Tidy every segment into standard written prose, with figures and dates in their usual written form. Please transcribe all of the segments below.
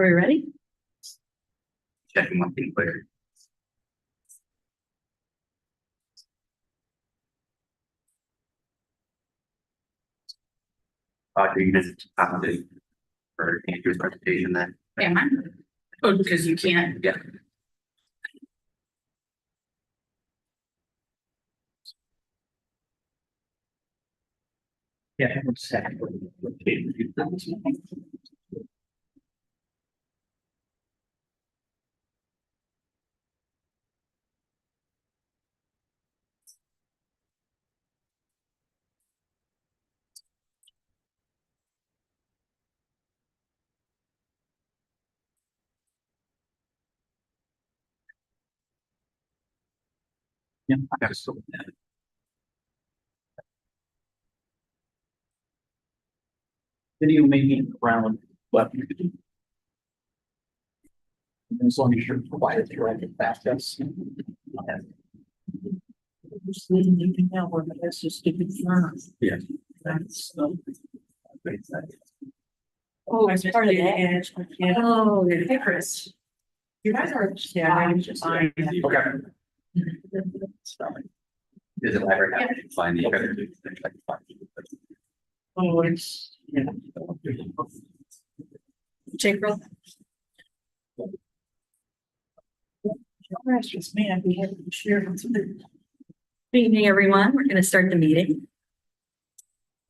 Are we ready? Checking one thing clear. You can just for Andrew's presentation then. Am I? Oh, because you can't. Yeah. Yeah, exactly. Yeah, I got to that. Video making around what as long as you're quiet, you're right at that. That's yeah. That's Oh, it's part of the edge. Oh, hey, Chris. You guys are, yeah, I'm just fine. Okay. Is it library have to find the other? Oh, it's, yeah. Jake, roll. Just me, I'd be happy to share. Good evening, everyone. We're going to start the meeting.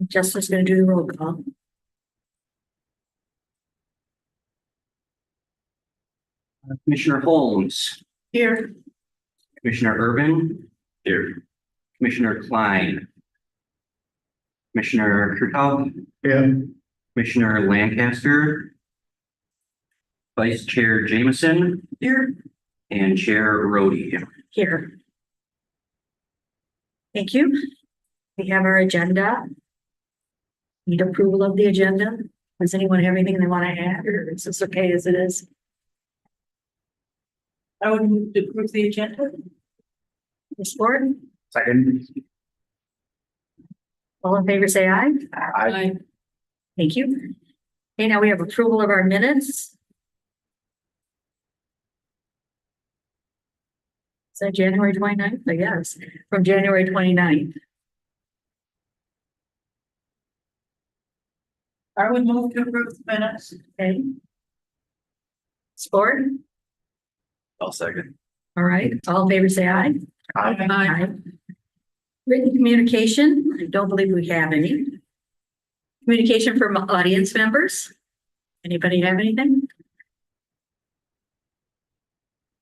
Justin's going to do the roll call. Commissioner Holmes. Here. Commissioner Urban. Here. Commissioner Klein. Commissioner Kurtov. Yeah. Commissioner Lancaster. Vice Chair Jameson. Here. And Chair Rhodey. Here. Thank you. We have our agenda. Need approval of the agenda. Does anyone have anything they want to add, or is this okay as it is? I would move to approve the agenda. Ms. Ford, Second. all in favor, say aye. Aye. Thank you. Okay, now we have approval of our minutes. Is that January 29th? I guess, from January 29th. I would move to approve the minutes. Okay. Sport? I'll second. All right, all in favor, say aye. Aye. Written communication, I don't believe we have any. Communication from audience members. Anybody have anything?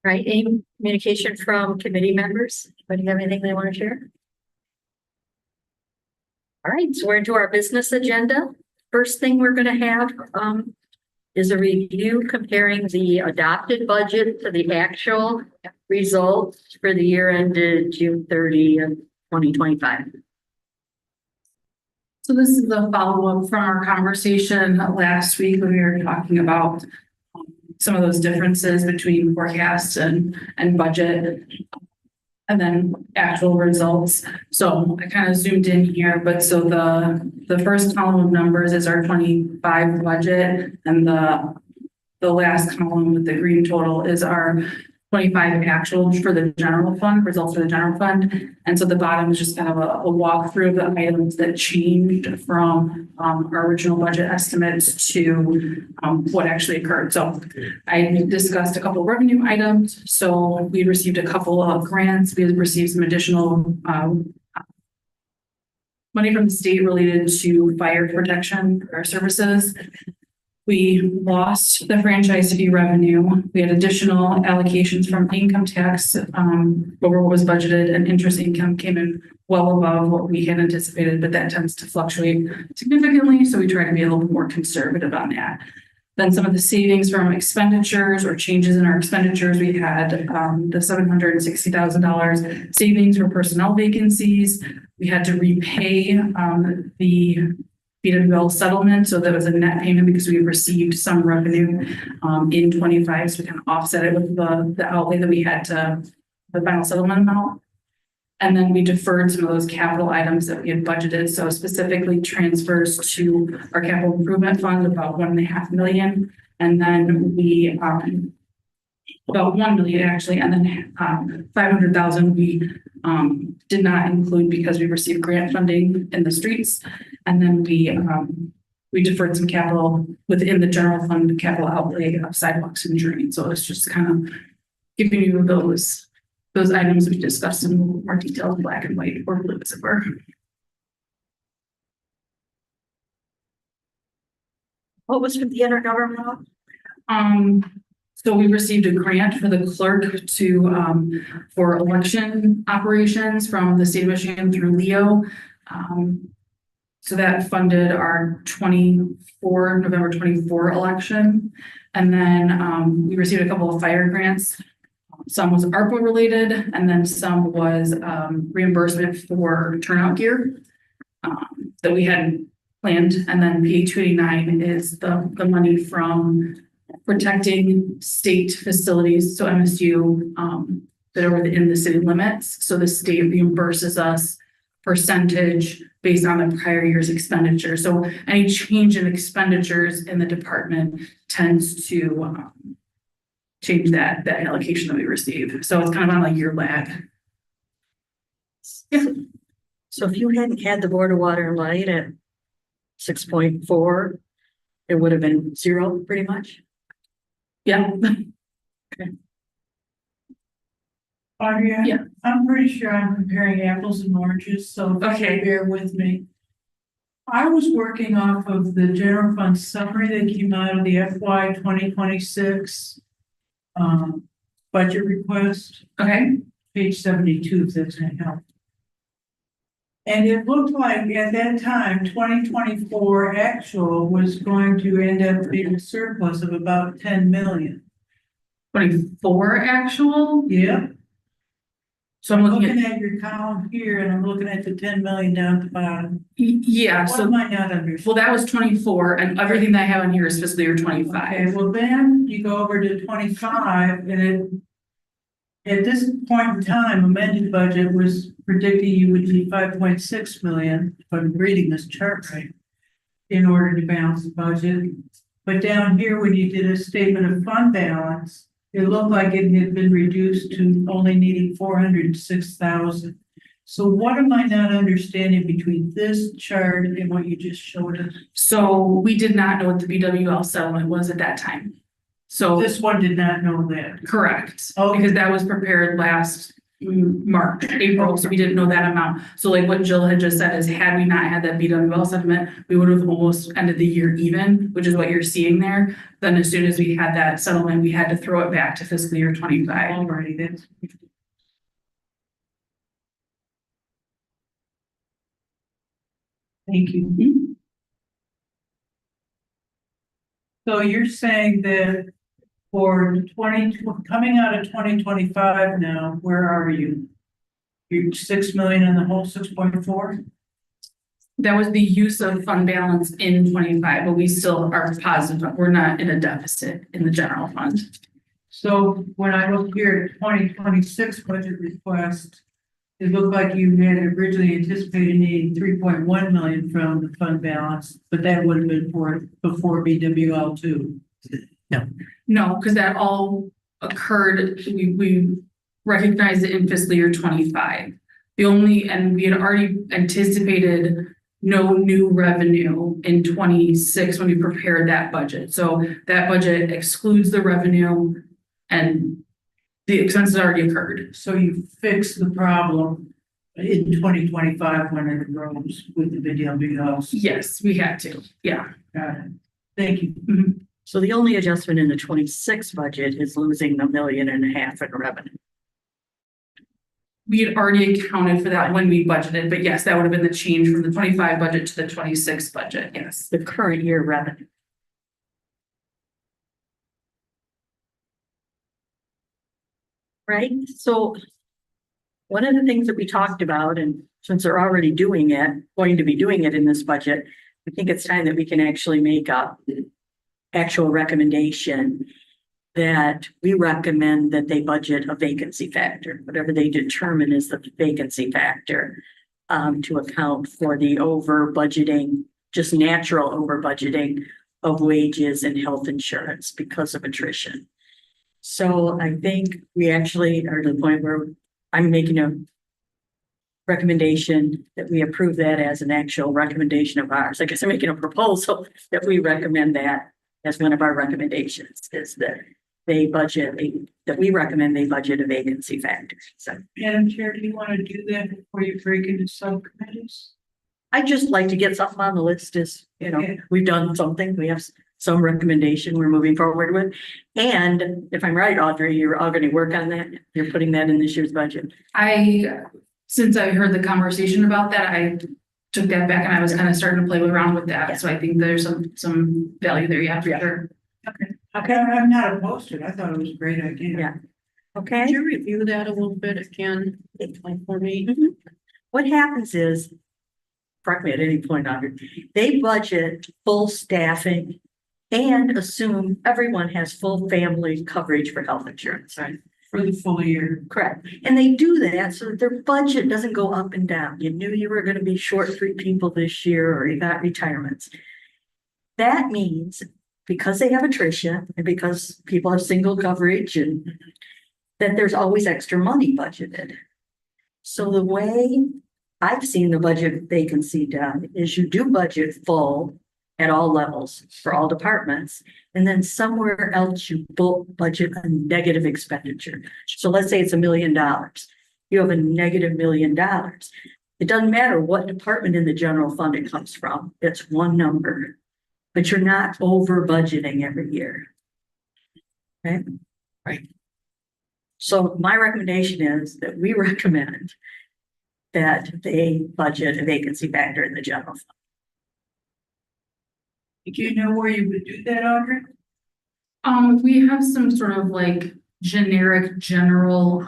Right, any communication from committee members? Anybody have anything they want to share? All right, so we're into our business agenda. First thing we're going to have is a review comparing the adopted budget to the actual results for the year ended June 30th, 2025. So this is a follow-up from our conversation last week when we were talking about some of those differences between forecasts and budget and then actual results. So I kind of zoomed in here, but so the first column of numbers is our 25 budget, and the last column with the green total is our 25 actual for the general fund, results for the general fund. And so the bottom is just kind of a walkthrough of the items that changed from our original budget estimates to what actually occurred. So I discussed a couple of revenue items. So we received a couple of grants. We received some additional money from the state related to fire protection or services. We lost the franchise fee revenue. We had additional allocations from income tax over what was budgeted, and interest income came in well above what we had anticipated, but that tends to fluctuate significantly. So we try to be a little bit more conservative on that. Then some of the savings from expenditures or changes in our expenditures, we had the $760,000 savings for personnel vacancies. We had to repay the BWL settlement. So that was a net payment because we received some revenue in 25. So we kind of offset it with the outlay that we had to the final settlement amount. And then we deferred some of those capital items that we had budgeted. So specifically transfers to our capital improvement fund, about 1.5 million. And then we, about 1 million actually, and then 500,000 we did not include because we received grant funding in the streets. And then we deferred some capital within the general fund capital outlay of sidewalks and drains. So it's just kind of giving you those items we discussed in more detail, black and white or blue as it were. What was with the intergovernmental? So we received a grant for the clerk to for election operations from the state of Michigan through Leo. So that funded our November 24 election. And then we received a couple of fire grants. Some was ARPA related, and then some was reimbursement for turnout gear that we hadn't planned. And then PA289 is the money from protecting state facilities, so MSU that are within the city limits. So the state reimburses us percentage based on the prior year's expenditure. So any change in expenditures in the department tends to change that allocation that we receive. So it's kind of on a year lag. Yeah. So if you hadn't had the Board of Water and Light at 6.4, it would have been 0 pretty much. Yeah. Audrey, Yeah. I'm pretty sure I'm comparing apples and oranges, so Okay. bear with me. I was working off of the general fund summary that came out of the FY 2026 budget request, Okay. page 72, if that's gonna help. And it looked like at that time, 2024 actual was going to end up being a surplus of about 10 million. 24 actual. Yeah. So I'm looking Looking at, at your column here and I'm looking at the 10 million down at the bottom. yeah, What so, am I not understanding? well, that was 24 and everything that I have on here is fiscal year Okay, 25. well then you go over to 25 and at this point in time, amended budget was predicting you would need 5.6 million, if I'm reading this chart right, in order to balance the budget. But down here, when you did a statement of fund balance, it looked like it had been reduced to only needing 406,000. So what am I not understanding between this chart and what you just showed us? So we did not know what the BWL settlement was at that time. So This one did not know that. correct, Okay. because that was prepared last April, so we didn't know that amount. So like what Jill had just said is had we not had that BWL settlement, we would have almost ended the year even, which is what you're seeing there. Then as soon as we had that settlement, we had to throw it back to fiscal year 25. Alrighty, that's. Thank you. So you're saying that for coming out of 2025 now, where are you? You're 6 million in the whole 6.4? That was the use of fund balance in 25, but we still are positive. We're not in a deficit in the general fund. So when I look here at 2026 budget request, it looked like you had originally anticipated needing 3.1 million from the fund balance, but that would have been before BWL 2. No, because that all occurred, we recognized it in fiscal year 25. And we had already anticipated no new revenue in 26 when we prepared that budget. So that budget excludes the revenue and the expenses already occurred. So you fixed the problem in 2025 when it arose with the BWL. Yes, we had to. Yeah. Got it. Thank you. Mhm. So the only adjustment in the 26 budget is losing the 1.5 million in revenue. We had already accounted for that when we budgeted, but yes, that would have been the change from the 25 budget to the 26 budget. Yes. The current year revenue. Right, so one of the things that we talked about, and since they're already doing it, going to be doing it in this budget, I think it's time that we can actually make a actual recommendation. that we recommend that they budget a vacancy factor, whatever they determine is the vacancy factor, to account for the over budgeting, just natural over budgeting of wages and health insurance because of attrition. So I think we actually are to the point where I'm making a recommendation that we approve that as an actual recommendation of ours. I guess I'm making a proposal that we recommend that as one of our recommendations, is that they that we recommend they budget a vacancy factor. So Madam Chair, do you want to do that before you break into subcommittees? I'd just like to get something on the list is, Okay. we've done something, we have some recommendation we're moving forward with. And if I'm right, Audrey, you're all going to work on that. You're putting that in this year's budget. Since I heard the conversation about that, I took that back and I was kind of starting to play around with Yeah. that. So I think there's some value there, yeah, for sure. Okay, I'm not opposed to it. I thought it was a great idea. Yeah. Okay. Could you review that a little bit again for me? What happens is, correct me at any point, Audrey, they budget full staffing and assume everyone has full family coverage for health insurance, right? For the full year. Correct. And they do that so that their budget doesn't go up and down. You knew you were going to be short 3 people this year, or you got retirements. That means because they have attrition and because people have single coverage, and that there's always extra money budgeted. So the way I've seen the budget vacancy done is you do budget full at all levels for all departments. And then somewhere else you budget a negative expenditure. So let's say it's $1 million. You have a negative $1 million. It doesn't matter what department in the general fund it comes from. It's one number, but you're not over budgeting every year. Okay? Right. So my recommendation is that we recommend that they budget a vacancy factor in the general fund. Do you know where you would do that, Audrey? We have some sort of like generic general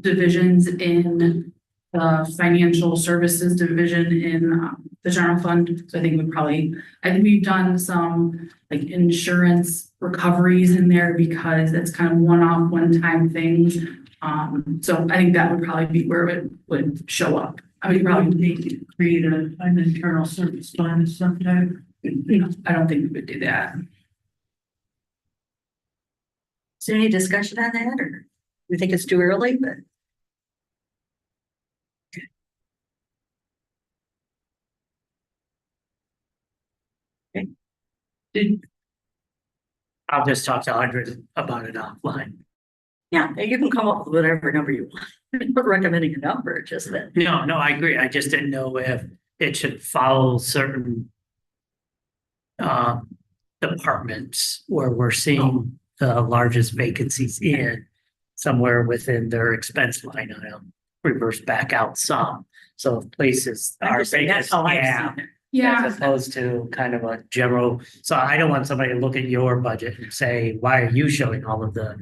divisions in the financial services division in the general fund. So I think we've done some like insurance recoveries in there because it's kind of one-off, one-time things. So I think that would probably be where it would show up. I mean, Probably probably, need to create an internal service fund sometime. I don't think we would do that. Is there any discussion on that, or we think it's too early, but? I'll just talk to Audrey about it offline. Yeah, you can come up with whatever number you want. I'm not recommending a number, just that. No, I agree. I just didn't know if it should follow certain departments where we're seeing the largest vacancies in somewhere within their expense line item, reverse back out some. So if places I'm are just saying that's biggest how I've gap, seen it. Yeah, as opposed to kind of a general, so I don't want somebody to look at your budget and say, why are you showing all of the,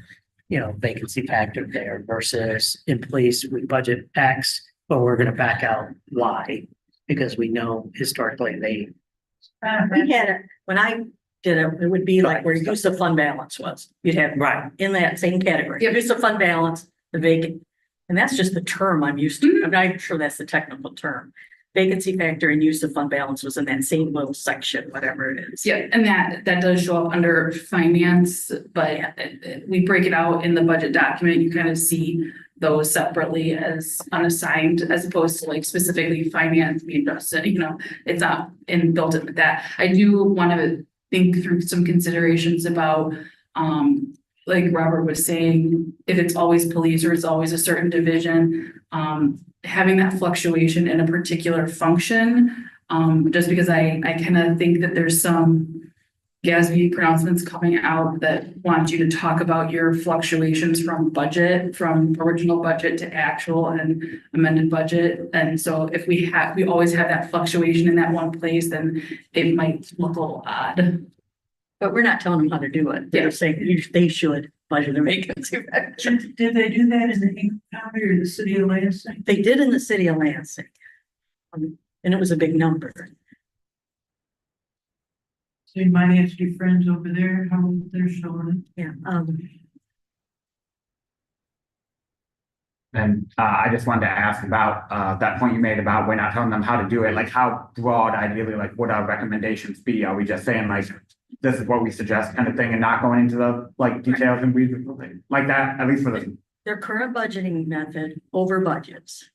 vacancy factor there versus in police, we budget X, but we're gonna back out Y. Because we know historically We had it, when I did it, it would be like where use of fund balance was. You'd have right, in that same category, Yep. use of fund balance, the vacant. And that's just the term I'm used to. I'm not sure that's the technical term. Vacancy factor and use of fund balance was in that same little section, whatever it is. yeah, and that does show up under finance, but we break it out in the budget document. You kind of see those separately as unassigned as opposed to like specifically finance being adjusted, it's not built in with that. I do want to think through some considerations about, like Robert was saying, if it's always police or it's always a certain division, having that fluctuation in a particular function, just because I kind of think that there's some GASB pronouncements coming out that want you to talk about your fluctuations from original budget to actual and amended budget. And so if we always have that fluctuation in that one place, then it might look a little odd. But we're not telling them how to do it. They're Yeah. saying they should budget a vacancy factor. Did they do that in the Hingham County or the City of Lansing? They did in the City of Lansing. And it was a big number. So you might ask your friends over there how they're showing Yeah, And I just wanted to ask about that point you made about we're not telling them how to do it. Like, how broad, ideally, like, would our recommendations be? Are we just saying like this is what we suggest, kind of thing, and not going into the like details and we like that? At least for the their current budgeting method over budgets.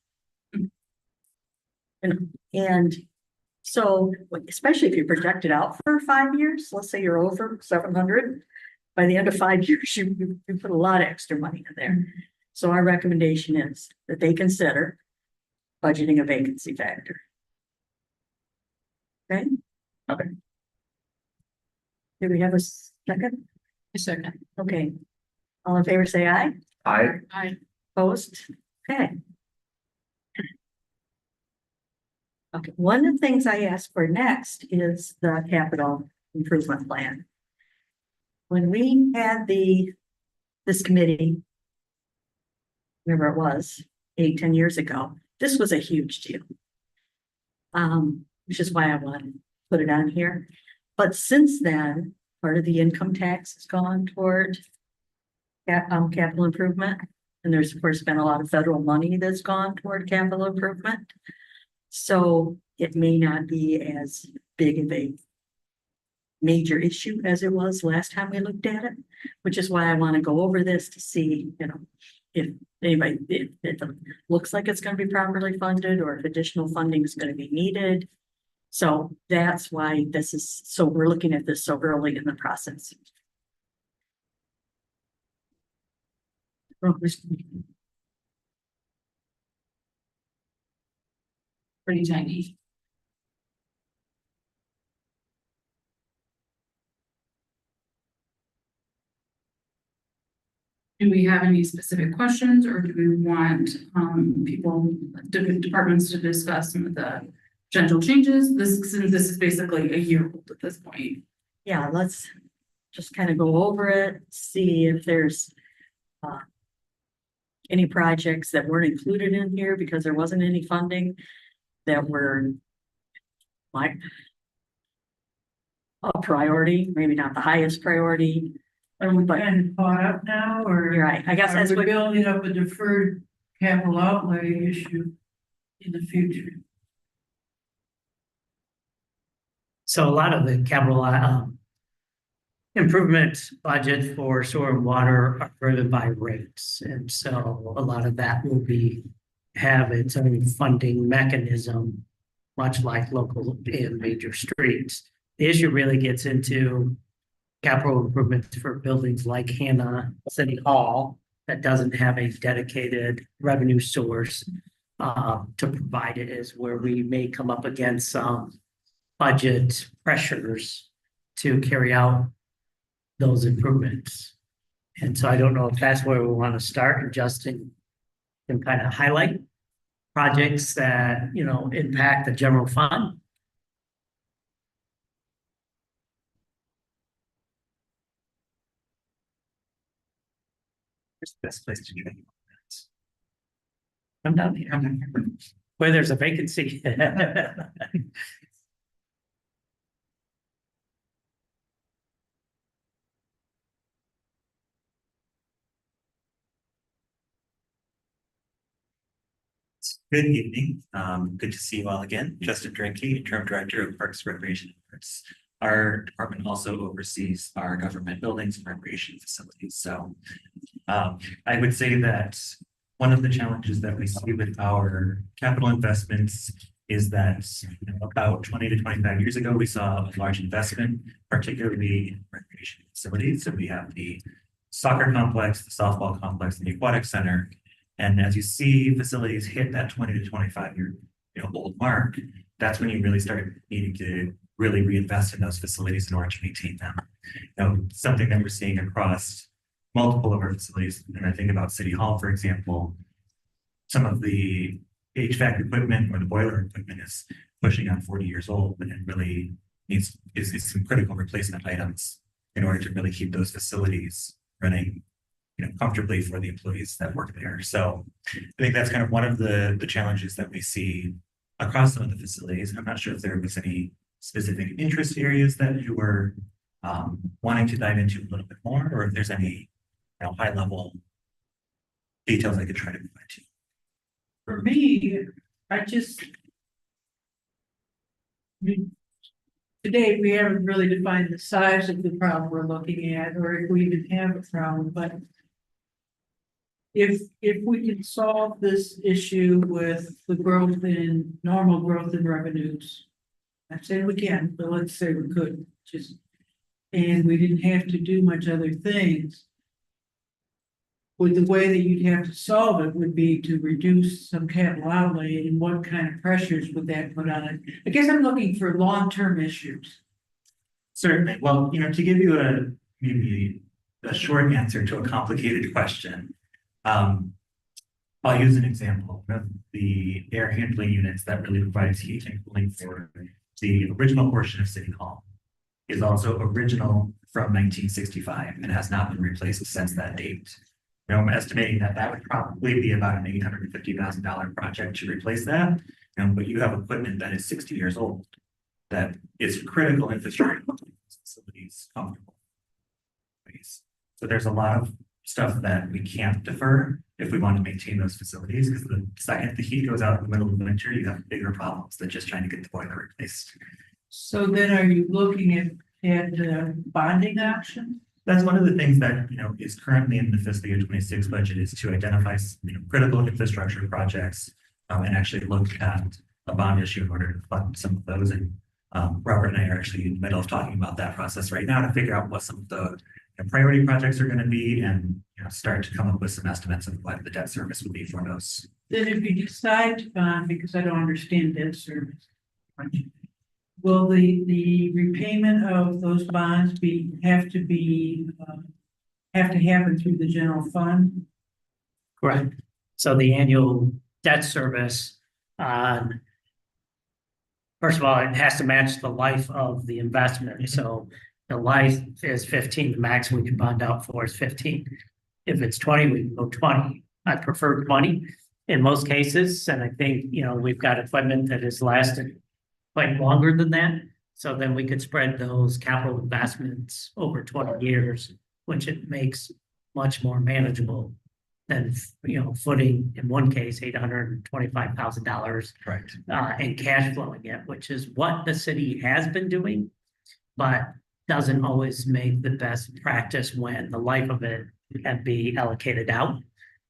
And so, especially if you project it out for 5 years, let's say you're over 700, by the end of 5 years, you put a lot of extra money in there. So our recommendation is that they consider budgeting a vacancy factor. Okay? Okay. Do we have a second? A second. Okay. All in favor, say aye. Aye. Opposed? Okay. Okay, one of the things I asked for next is the capital improvement plan. When we had this committee, whenever it was, 8-10 years ago, this was a huge deal. Which is why I wanted to put it on here. But since then, part of the income tax has gone toward capital improvement. And there's, of course, been a lot of federal money that's gone toward capital improvement. So it may not be as big of a major issue as it was last time we looked at it, which is why I want to go over this to see, if anybody, if it looks like it's going to be properly funded or if additional funding is going to be needed. So that's why so we're looking at this so early in the process. Pretty tiny. Do we have any specific questions, or do we want different departments to discuss some of the potential changes? Since this is basically a year old at this point. Yeah, let's just kind of go over it, see if there's any projects that weren't included in here because there wasn't any funding that were like a priority, maybe not the highest priority. it. Are we kind of caught up now, or? You're right. I guess Are that's we what, building up a deferred capital outlay issue in the future? So a lot of the capital improvement budget for sewer and water are driven by rates. And so a lot of that will have its own funding mechanism, much like local and major streets. The issue really gets into capital improvements for buildings like Hannah City Hall that doesn't have a dedicated revenue source to provide it, is where we may come up against some budget pressures to carry out those improvements. And so I don't know if that's where we want to start, and Justin can kind of highlight projects that, impact the general fund. Where's the best place to train? I'm down here. Where there's a vacancy. Good evening. Good to see you all again. Justin Drinky, Interim Director of Parks, Recreation and Arts. Our department also oversees our government buildings and recreation facilities. So I would say that one of the challenges that we see with our capital investments is that about 20 to 25 years ago, we saw a large investment, particularly in recreation facilities. So we have the soccer complex, the softball complex, and the aquatic center. And as you see facilities hit that 20 to 25 year old mark, that's when you really start needing to really reinvest in those facilities in order to maintain them. Something that we're seeing across multiple of our facilities, and I think about City Hall, for example, some of the HVAC equipment or the boiler equipment is pushing on 40 years old, and it really is some critical replacement items in order to really keep those facilities running comfortably for the employees that work there. So I think that's kind of one of the challenges that we see across some of the facilities. I'm not sure if there was any specific interest areas that you were wanting to dive into a little bit more, or if there's any, high level details I could try to provide to you. For me, today, we haven't really defined the size of the problem we're looking at, or if we even have a problem, but if we can solve this issue with the normal growth in revenues, I'm saying we can, but let's say we could, and we didn't have to do much other things. With the way that you'd have to solve it would be to reduce some capital outlay, and what kind of pressures would that put on it? I guess I'm looking for long-term issues. Certainly. Well, to give you maybe a short answer to a complicated question, I'll use an example of the air handling units that really provides heat and cooling for the original portion of City Hall is also original from 1965 and has not been replaced since that date. I'm estimating that would probably be about an $850,000 project to replace that. But you have equipment that is 60 years old, that is critical infrastructure facilities comfortable. So there's a lot of stuff that we can't defer if we want to maintain those facilities, because the second the heat goes out in the middle of the winter, you have bigger problems than just trying to get the boiler replaced. So then are you looking at bonding option? That's one of the things that, is currently in the fiscal year 26 budget, is to identify, critical infrastructure projects and actually look at a bond issue in order to fund some of those. And Robert and I are actually in the middle of talking about that process right now to figure out what some of the priority projects are going to be, and start to come up with some estimates of what the debt service would be for those. Then if you decide to bond, because I don't understand debt service, will the repayment of those bonds have to happen through the general fund? Correct. So the annual debt service, first of all, it has to match the life of the investment. So the life is 15, the max we can bond out for is 15. If it's 20, we can go 20. I prefer 20 in most cases. And I think, we've got equipment that has lasted quite longer than that. So then we could spread those capital investments over 20 years, which it makes much more manageable than, footing in one case, $825,000 Right. And cash flowing it, which is what the city has been doing, but doesn't always make the best practice when the life of it can be allocated out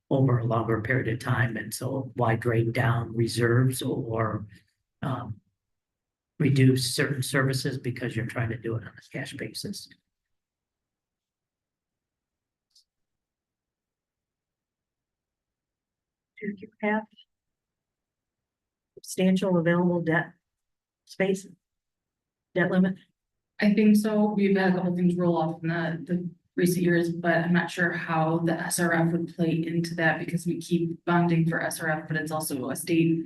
over a longer period of time. And so why drain down reserves or reduce certain services because you're trying to do it on a cash basis. Do you have substantial available debt space? Debt limit? I think so. We've had a couple things roll off in the recent years, but I'm not sure how the SRF would play into that because we keep bonding for SRF, but it's also a state.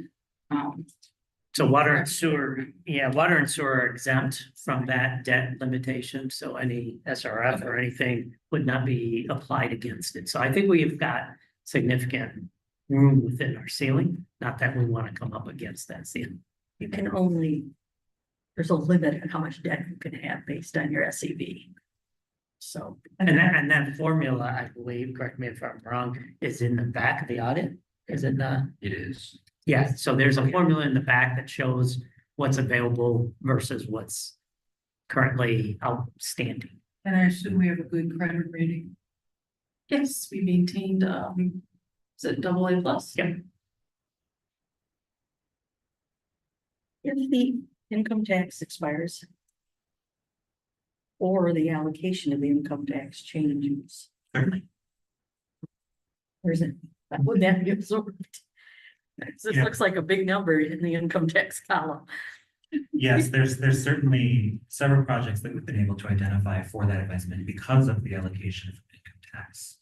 So water and sewer are exempt from that debt limitation. So any SRF or anything would not be applied against it. So I think we've got significant room within our ceiling. Not that we want to come up against that ceiling. You can there's a limit on how much debt you can have based on your SEV. So. And that formula, I believe, correct me if I'm wrong, is in the back of the audit, is it not? It is. Yeah, so there's a formula in the back that shows what's available versus what's currently outstanding. And I assume we have a good credit rating. Yes, we maintained, is it AA plus? Yep. If the income tax expires or the allocation of the income tax changes, Certainly. where's it? Would that be absorbed? This looks like a big number in the income tax column. Yes, there's certainly several projects that we've been able to identify for that investment because of the allocation of income tax.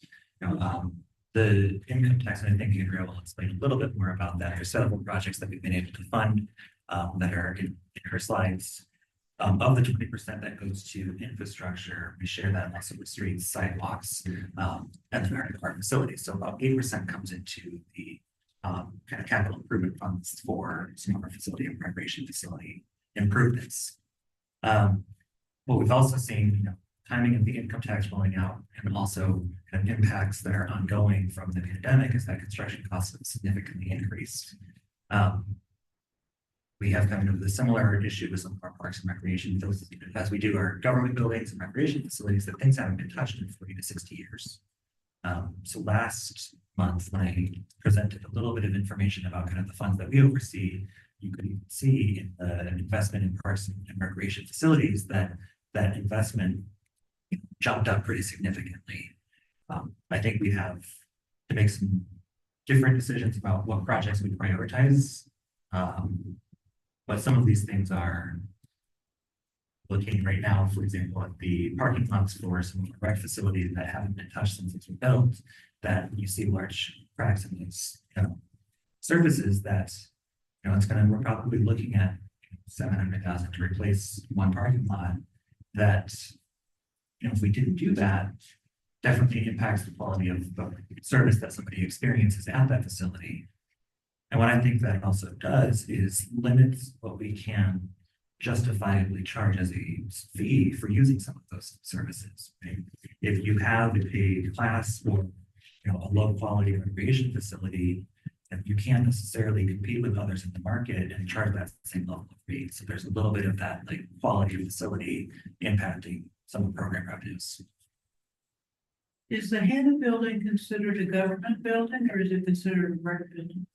The income tax, and I think Andrea will explain a little bit more about that. There's several projects that we've been able to fund that are in her slides. Of the 20% that goes to infrastructure, we share that also with streets, sidewalks, and then our facilities. So about 8% comes into the kind of capital improvement funds for some of our facility and preparation facility improvements. What we've also seen, timing of the income tax rolling out and also kind of impacts that are ongoing from the pandemic is that construction costs have significantly increased. We have kind of the similar issue with some of our parks and recreation facilities, as we do our government buildings and recreation facilities, that things haven't been touched in 40 to 60 years. So last month, when I presented a little bit of information about kind of the funds that we oversee, you could see in the investment in parks and recreation facilities that investment jumped up pretty significantly. I think we have to make some different decisions about what projects we prioritize. But some of these things are looking right now, for example, at the parking lots for some of our rec facilities that haven't been touched since it's been built, that you see large cracks in these surfaces that, we're probably looking at $700,000 to replace one parking lot that, if we didn't do that, definitely impacts the quality of the service that somebody experiences at that facility. And what I think that also does is limits what we can justifiably charge as a fee for using some of those services. Right? If you have a class or a low quality recreation facility, and you can't necessarily compete with others in the market and charge that same level of fee. So there's a little bit of that quality of facility impacting some of the program revenues. Is the Hannah building considered a government building or is it considered a rec building?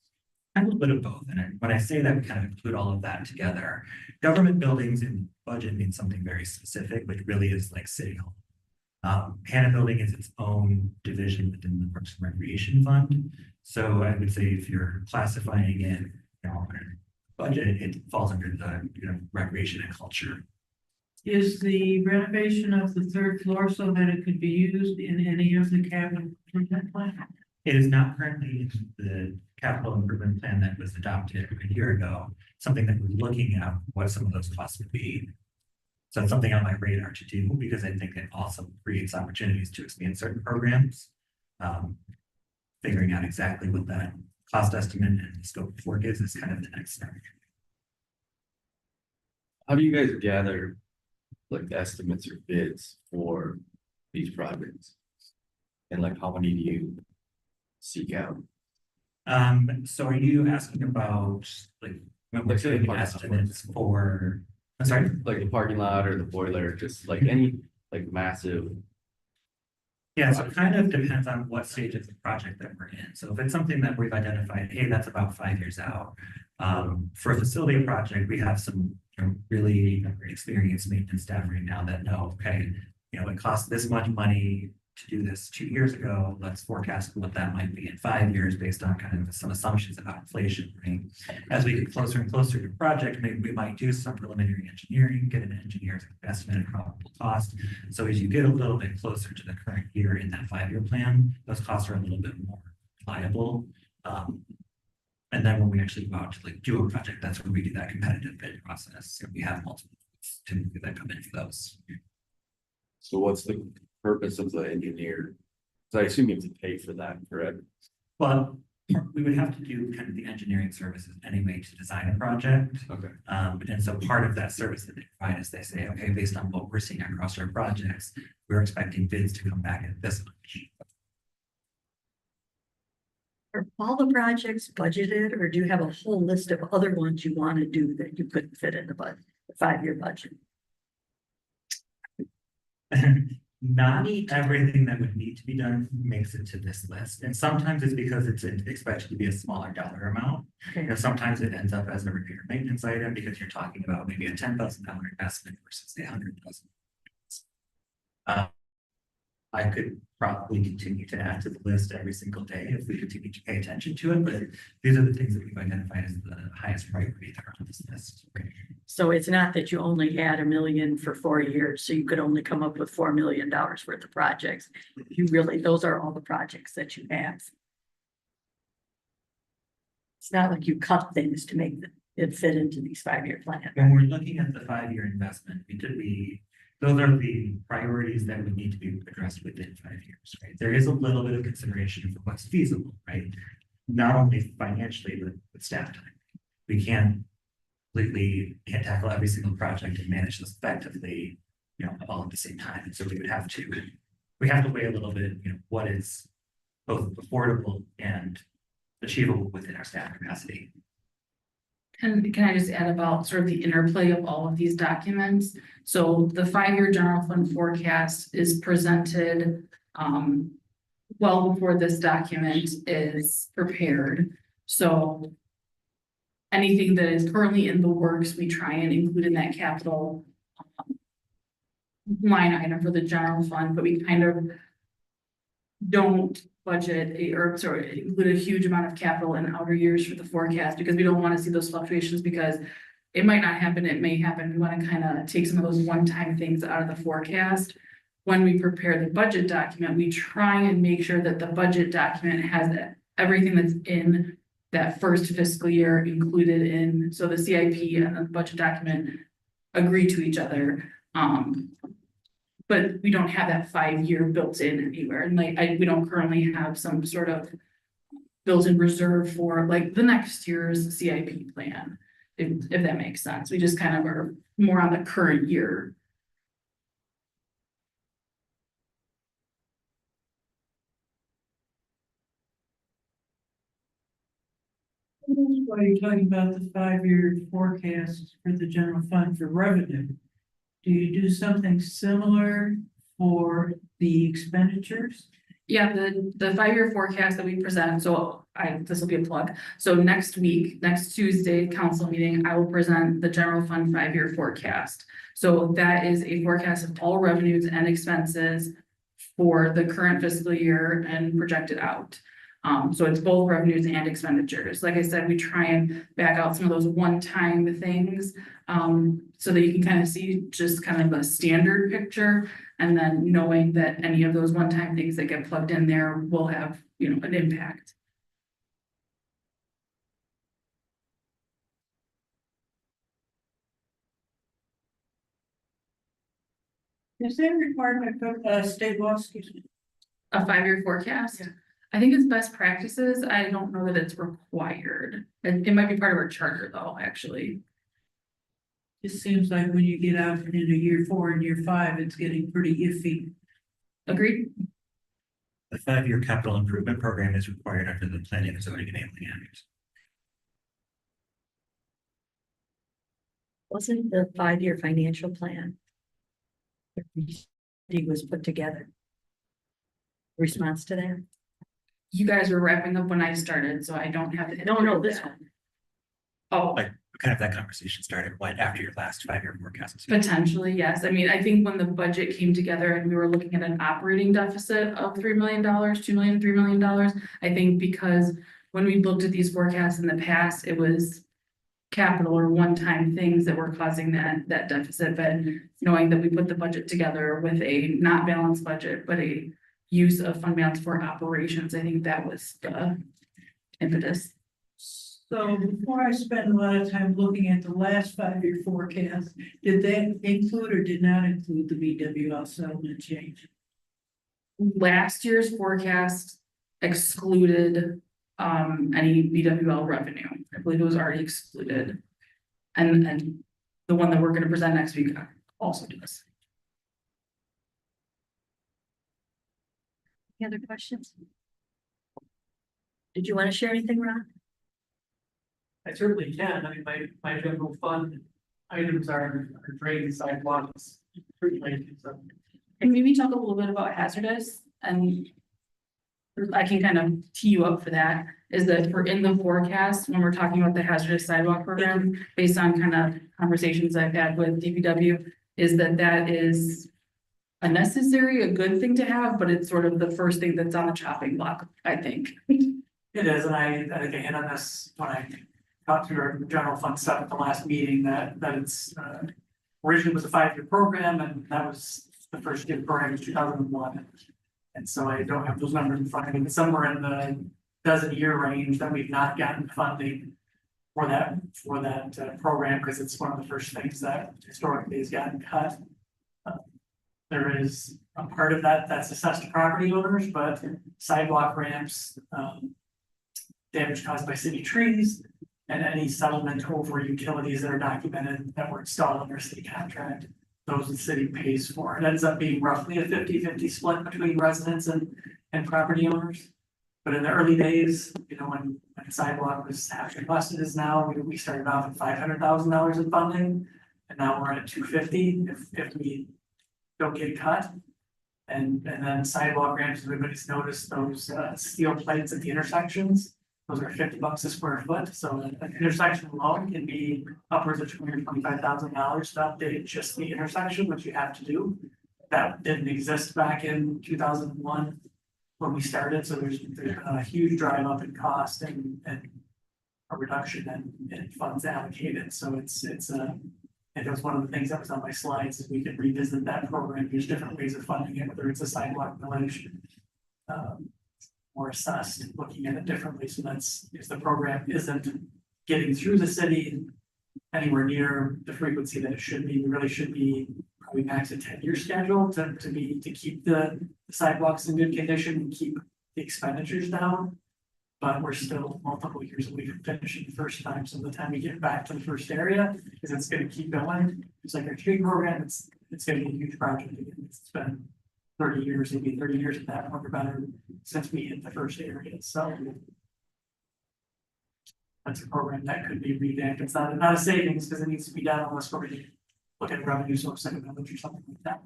A little bit of both. And when I say that, we kind of include all of that together. Government buildings in budget means something very specific, which really is like City Hall. Hannah Building is its own division within the Parks and Recreation Fund. So I would say if you're classifying it under budget, it falls under the recreation and culture. Is the renovation of the third floor so that it could be used in any of the capital improvement plan? It is not currently in the capital improvement plan that was adopted a year ago, something that we're looking at what some of those costs would be. So it's something on my radar to do because I think it also creates opportunities to expand certain programs. Figuring out exactly what that cost estimate and the scope of work is kind of the next step. How do you guys gather estimates or bids for these projects? And how many do you seek out? So are you asking about when we're doing estimates for, I'm sorry? Like the parking lot or the boiler, just any massive. Yeah, so it kind of depends on what stage of the project that we're in. So if it's something that we've identified, hey, that's about 5 years out. For a facility project, we have some really experienced maintenance staff right now that know, okay, it costs this much money to do this 2 years ago. Let's forecast what that might be in 5 years based on kind of some assumptions about inflation. Right? As we get closer and closer to the project, maybe we might do some preliminary engineering, get an engineer's estimate of probable cost. So as you get a little bit closer to the current year in that 5-year plan, those costs are a little bit more reliable. And then when we actually go out to do a project, that's when we do that competitive bid process. So we have multiple typically that come in for those. So what's the purpose of the engineer? So I assume you have to pay for that, correct? Well, we would have to do kind of the engineering services anyway to design a project. Okay. And so part of that service that they provide is they say, okay, based on what we're seeing across our projects, we're expecting bids to come back at this much. Are all the projects budgeted, or do you have a whole list of other ones you want to do that you couldn't fit in the 5-year budget? Not everything that would need to be done makes it to this list. And sometimes it's because it's expected to be a smaller dollar amount. Okay. Sometimes it ends up as a repair maintenance item because you're talking about maybe a $10,000 investment versus $100,000. I could probably continue to add to the list every single day if we continue to pay attention to it, but these are the things that we've identified as the highest priority that are on this list. Okay. So it's not that you only had $1 million for 4 years, so you could only come up with $4 million worth of projects. Those are all the projects that you have. It's not like you cut things to make it fit into these 5-year plans. When we're looking at the 5-year investment, those are the priorities that would need to be addressed within 5 years, right? There is a little bit of consideration for what's feasible, right? Not only financially, but with staff time. We can't completely can't tackle every single project and manage this effectively, all at the same time. So we have to weigh a little bit, what is both affordable and achievable within our staff capacity. And can I just add about sort of the interplay of all of these documents? So the 5-year general fund forecast is presented well before this document is prepared. So anything that is currently in the works, we try and include in that capital line item for the general fund, but we kind of don't budget include a huge amount of capital in outer years for the forecast, because we don't want to see those fluctuations, because it might not happen, it may happen. We want to kind of take some of those one-time things out of the forecast. When we prepare the budget document, we try and make sure that the budget document has everything that's in that first fiscal year included in, so the CIP and the budget document agree to each other. But we don't have that 5-year built in anywhere, and we don't currently have some sort of built-in reserve for like the next year's CIP plan, if that makes sense. We just kind of are more on the current year. Why are you talking about the 5-year forecast for the general fund for revenue? Do you do something similar for the expenditures? Yeah, the 5-year forecast that we present, so this will be a plug. So next week, next Tuesday, council meeting, I will present the general fund 5-year forecast. So that is a forecast of all revenues and expenses for the current fiscal year and projected out. So it's both revenues and expenditures. Like I said, we try and back out some of those one-time things, so that you can kind of see just kind of a standard picture, and then knowing that any of those one-time things that get plugged in there will have, an impact. Is that requirement for state law, excuse me? A 5-year forecast? Yeah. I think it's best practices. I don't know that it's required. It might be part of our charter though, actually. It seems like when you get out into year 4 and year 5, it's getting pretty iffy. Agreed? The 5-year capital improvement program is required under the Planning and Zoning Enabling Act. Wasn't the 5-year financial plan he was put together? Response to that? You guys were wrapping up when I started, so I don't have the. No, this one. Oh, Kind of that conversation started after your last 5-year forecast. potentially, yes. I mean, I think when the budget came together and we were looking at an operating deficit of $3 million, $2 million, $3 million, I think because when we looked at these forecasts in the past, it was capital or one-time things that were causing that deficit. But knowing that we put the budget together with a not balanced budget, but a use of fund balance for operations, I think that was the impetus. So before I spend a lot of time looking at the last 5-year forecast, did that include or did not include the BWL settlement change? Last year's forecast excluded any BWL revenue. I believe it was already excluded. And the one that we're going to present next week also does. Any other questions? Did you want to share anything, Ron? I certainly can. I mean, my general fund items are drains, sidewalks, street lighting, so. And maybe talk a little bit about hazardous, and I can kind of tee you up for that, is that we're in the forecast when we're talking about the hazardous sidewalk program, based on kind of conversations I've had with DPW, is that is a necessary, a good thing to have, but it's sort of the first thing that's on the chopping block, I think. It is, and I think I hit on this when I got through our general fund stuff at the last meeting, that it's originally was a 5-year program, and that was the first year program was 2001. And so I don't have those numbers in front of me, but somewhere in the dozen-year range that we've not gotten funding for that program, because it's one of the first things that historically has gotten cut. There is a part of that that's assessed to property owners, but sidewalk ramps, damage caused by city trees, And any settlement over utilities that are documented that were installed under city contract, those the city pays for. It ends up being roughly a 50-50 split between residents and property owners. But in the early days, you know, when sidewalk was half as much as it is now, we started off at $500,000 in funding. And now we're at 250 if we don't get cut. And then sidewalk ramps, everybody's noticed those steel plates at the intersections. Those are $50 a square foot, so an intersection alone can be upwards of $225,000 to update just the intersection, which you have to do. That didn't exist back in 2001 when we started, so there's been a huge drive up in cost and a reduction in funds allocated, so it was one of the things that was on my slides, is we could revisit that program. There's different ways of funding it, whether it's a sidewalk village. Or assessed, looking at it differently, so that's, if the program isn't getting through the city anywhere near the frequency that it should be, we really should be probably max a 10-year schedule to keep the sidewalks in good condition and keep the expenditures down. But we're still multiple years away from finishing the first time, so by the time we get back to the first area, because it's gonna keep going, it's like our tree program, it's gonna be a huge project again. It's been 30 years, maybe 30 years at that point, or better, since we hit the first area, so. That's a program that could be revamped. It's not a savings, because it needs to be done unless we're going to look at revenue source like a village or something like that.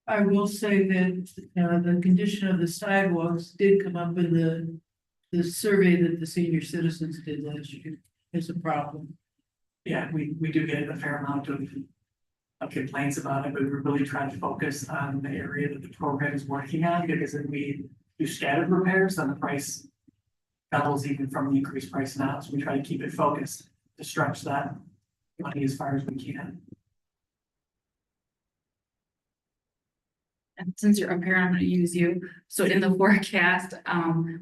I will say that, the condition of the sidewalks did come up in the survey that the senior citizens did last year as a problem. Yeah, we do get a fair amount of complaints about it, but we're really trying to focus on the area that the program is working on, because if we do scattered repairs, then the price doubles even from the increased price now, so we try to keep it focused to stretch that money as far as we can. And since you're up here, I'm gonna use you. So in the forecast,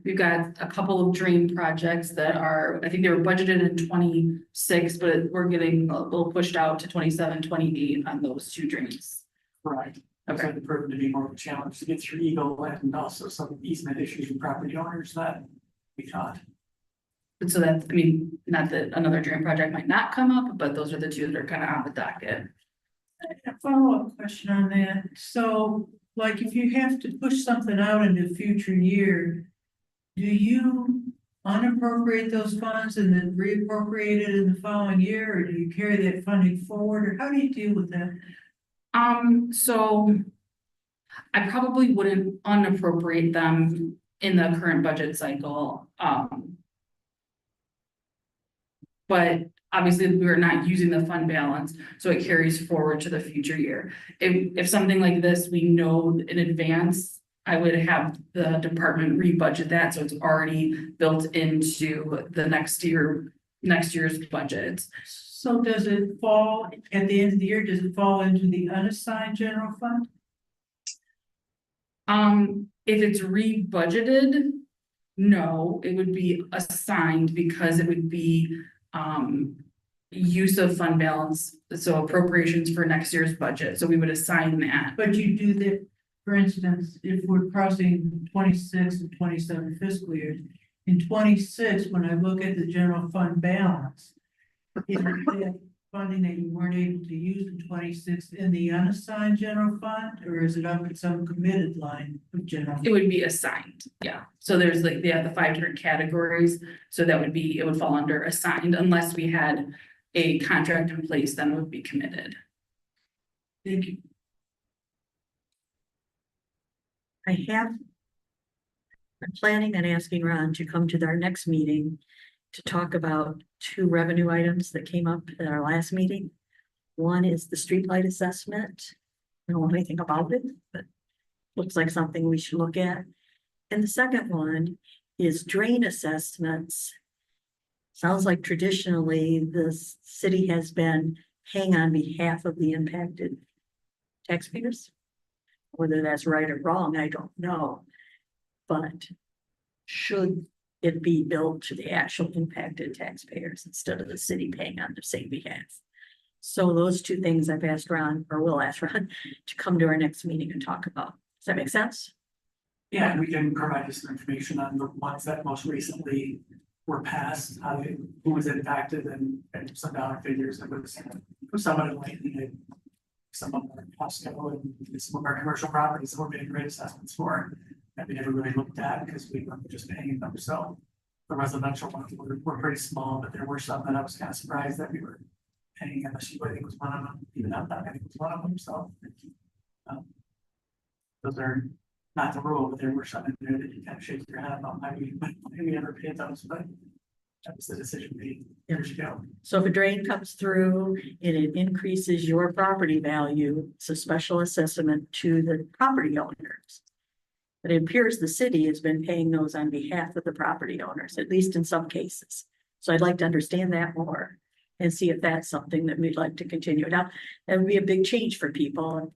we've got a couple of drain projects that are, I think they were budgeted in 26, but we're getting a little pushed out to 27, 28 on those two drains. Right. Okay. So it proved to be more of a challenge to get through Eagle, and also some easement issues with property owners that we caught. And so that, I mean, not that another drain project might not come up, but those are the two that are kind of on the docket. A follow-up question on that. So, like, if you have to push something out into a future year, do you unappropriate those funds and then reappropriate it in the following year, or do you carry that funding forward, or how do you deal with that? So I probably wouldn't unappropriate them in the current budget cycle. But obviously we're not using the fund balance, so it carries forward to the future year. If something like this, we know in advance, I would have the department rebudget that, so it's already built into the next year's budget. So does it fall, at the end of the year, does it fall into the unassigned general fund? If it's rebudgeted, no, it would be assigned because it would be use of fund balance, so appropriations for next year's budget, so we would assign that. But you do that, for instance, if we're crossing 26 and 27 fiscal years, in 26, when I look at the general fund balance, is it funding that you weren't able to use in 26 in the unassigned general fund, or is it up at some committed line of general? It would be assigned, yeah, so there's like, the 5 different categories, so that would be, it would fall under assigned unless we had a contract in place, then it would be committed. Thank you. I'm planning on asking Ron to come to our next meeting to talk about 2 revenue items that came up at our last meeting. One is the streetlight assessment. I don't know anything about it, but looks like something we should look at. And the second one is drain assessments. Sounds like traditionally the city has been paying on behalf of the impacted taxpayers. Whether that's right or wrong, I don't know. But should it be billed to the actual impacted taxpayers instead of the city paying on their same behalf? So those 2 things I've asked Ron, or will ask Ron, to come to our next meeting and talk about. Does that make sense? Yeah, and we can provide you some information on the ones that most recently were passed, who was impacted and some dollar figures. It was somewhat enlightening. Some of our Costco and some of our commercial properties that we're getting great assessments for that we never really looked at because we were just paying them. So the residential ones were pretty small, but there were some that I was kind of surprised that we were paying MSU. I think was one of them, even not that, I think was one of them. So those are not the rule, but there were some in there that you kind of shake your head about why we never paid those, but that was the decision made years ago. So if a drain comes through and it increases your property value, it's a special assessment to the property owners. But it appears the city has been paying those on behalf of the property owners, at least in some cases. So I'd like to understand that more and see if that's something that we'd like to continue. Now, that would be a big change for people.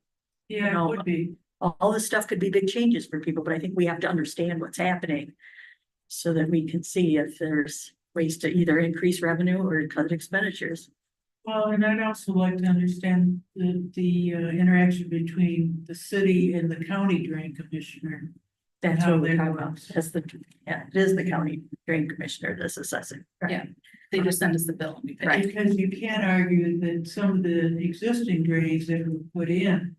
Yeah, No. it would be. All this stuff could be big changes for people, but I think we have to understand what's happening so that we can see if there's ways to either increase revenue or cut expenditures. Well, and I'd also like to understand the interaction between the city and the county drain commissioner. That's How what we're they talking work. about. That's it is the county drain commissioner that's assessing. Right. Yeah. They just send us the bill and we pay. Right. Because you can't argue that some of the existing drains that were put in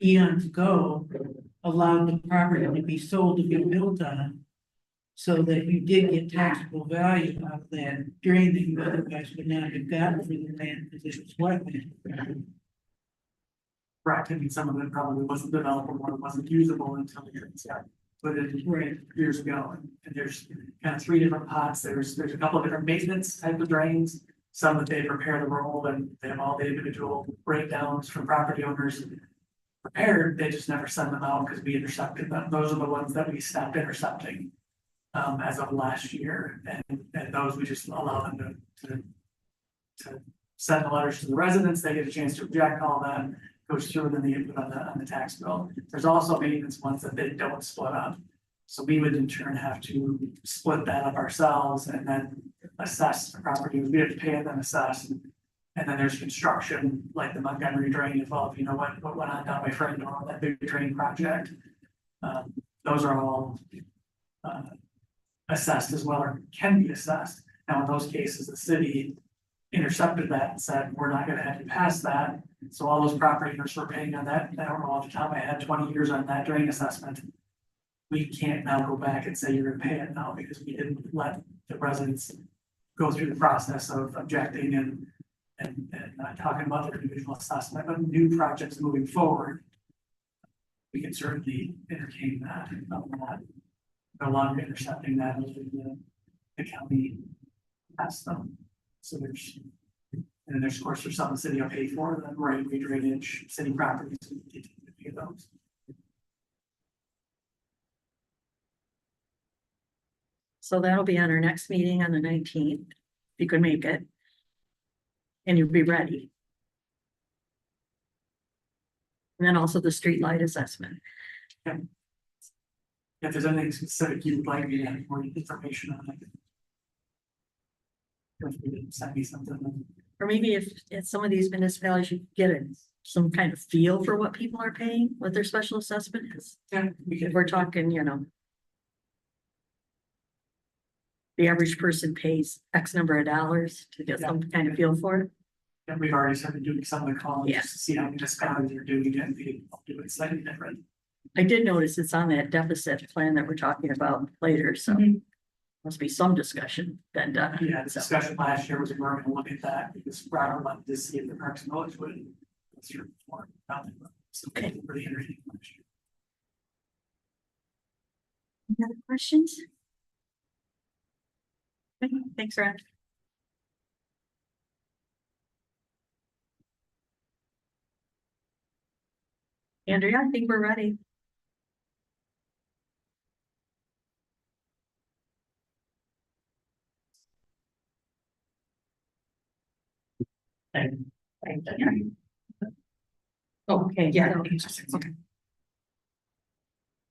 eons ago allowed the property to be sold to be built on. So that you did get taxable value out of that drain that you otherwise would not have gotten for the land because it was wetland. Correct. I mean, some of it probably wasn't developable or wasn't usable until the drains got put in Right. years ago. And there's kind of three different pots. There's a couple of different maintenance type of drains. Some that they prepare the roll and they have all the individual breakdowns from property owners prepared. They just never send them out because we intercepted them. Those are the ones that we stopped intercepting as of last year. And those we just allow them to send the letters to the residents. They get a chance to object, all that goes through and then they get put on the tax bill. There's also maintenance ones that they don't split up. So we would in turn have to split that up ourselves and then assess the property. We have to pay it, then assess. And then there's construction, like the Montgomery drain involved, you know, what went on down by Friend or that big drain project. Those are all assessed as well, or can be assessed. Now, in those cases, the city intercepted that and said, we're not gonna have to pass that. So all those property owners were paying on that, I don't know off the top of my head, 20 years on that drain assessment. We can't now go back and say you're gonna pay it now because we didn't let the residents go through the process of objecting and not talking about their individual assessment, but new projects moving forward. We can certainly entertain that, no longer intercepting that, the county has them. So there's, and then there's, of course, there's some the city will pay for, then right, drainage, city properties, and continue to pay those. So that'll be on our next meeting on the 19th, if you could make it. And you'll be ready. And then also the streetlight assessment. If there's anything specific you'd like me to have more information on, I can. Feel free to send me something. Or maybe if some of these municipalities, you get some kind of feel for what people are paying, what their special assessment is. Yeah, we If can, we're talking, you know. The average person pays X number of dollars to get some kind of feel for it. and we've already started doing some of the calls, Yeah. just to see how municipalities are doing it, and we do it slightly different. I did notice it's on that deficit plan that we're talking about later, so must be some discussion then done. Yeah, the So, discussion last year was we were gonna look at that, because Robert wanted to see if the Parks and Village would. Go through more about it, so Okay. pretty interesting last year. Any other questions? Okay, thanks, Rand. Andrea, I think we're ready. Okay, yeah. Okay.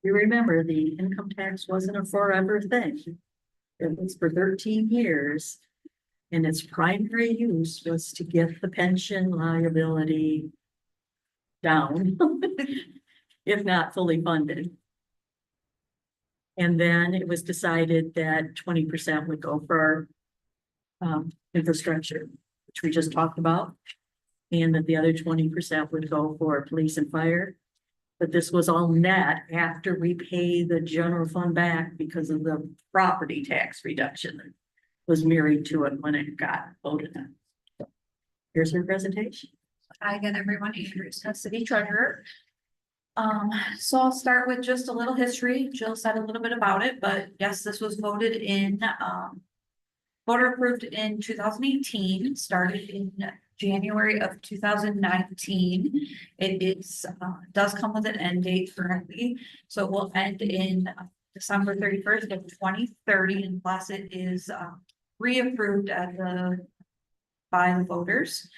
You remember, the income tax wasn't a forever thing. It was for 13 years. And its primary use was to get the pension liability down, if not fully funded. And then it was decided that 20% would go for infrastructure, which we just talked about. And that the other 20% would go for police and fire. But this was all net after we pay the general fund back because of the property tax reduction that was married to it when it got voted on. So, here's her presentation. Hi again, everyone. Andrew's city treasurer. So I'll start with just a little history. Jill said a little bit about it, but yes, this was voted in, voter approved in 2018, started in January of 2019. It is, does come with an end date currently, so it will end in December 31st of 2030 unless it is reapproved by the voters.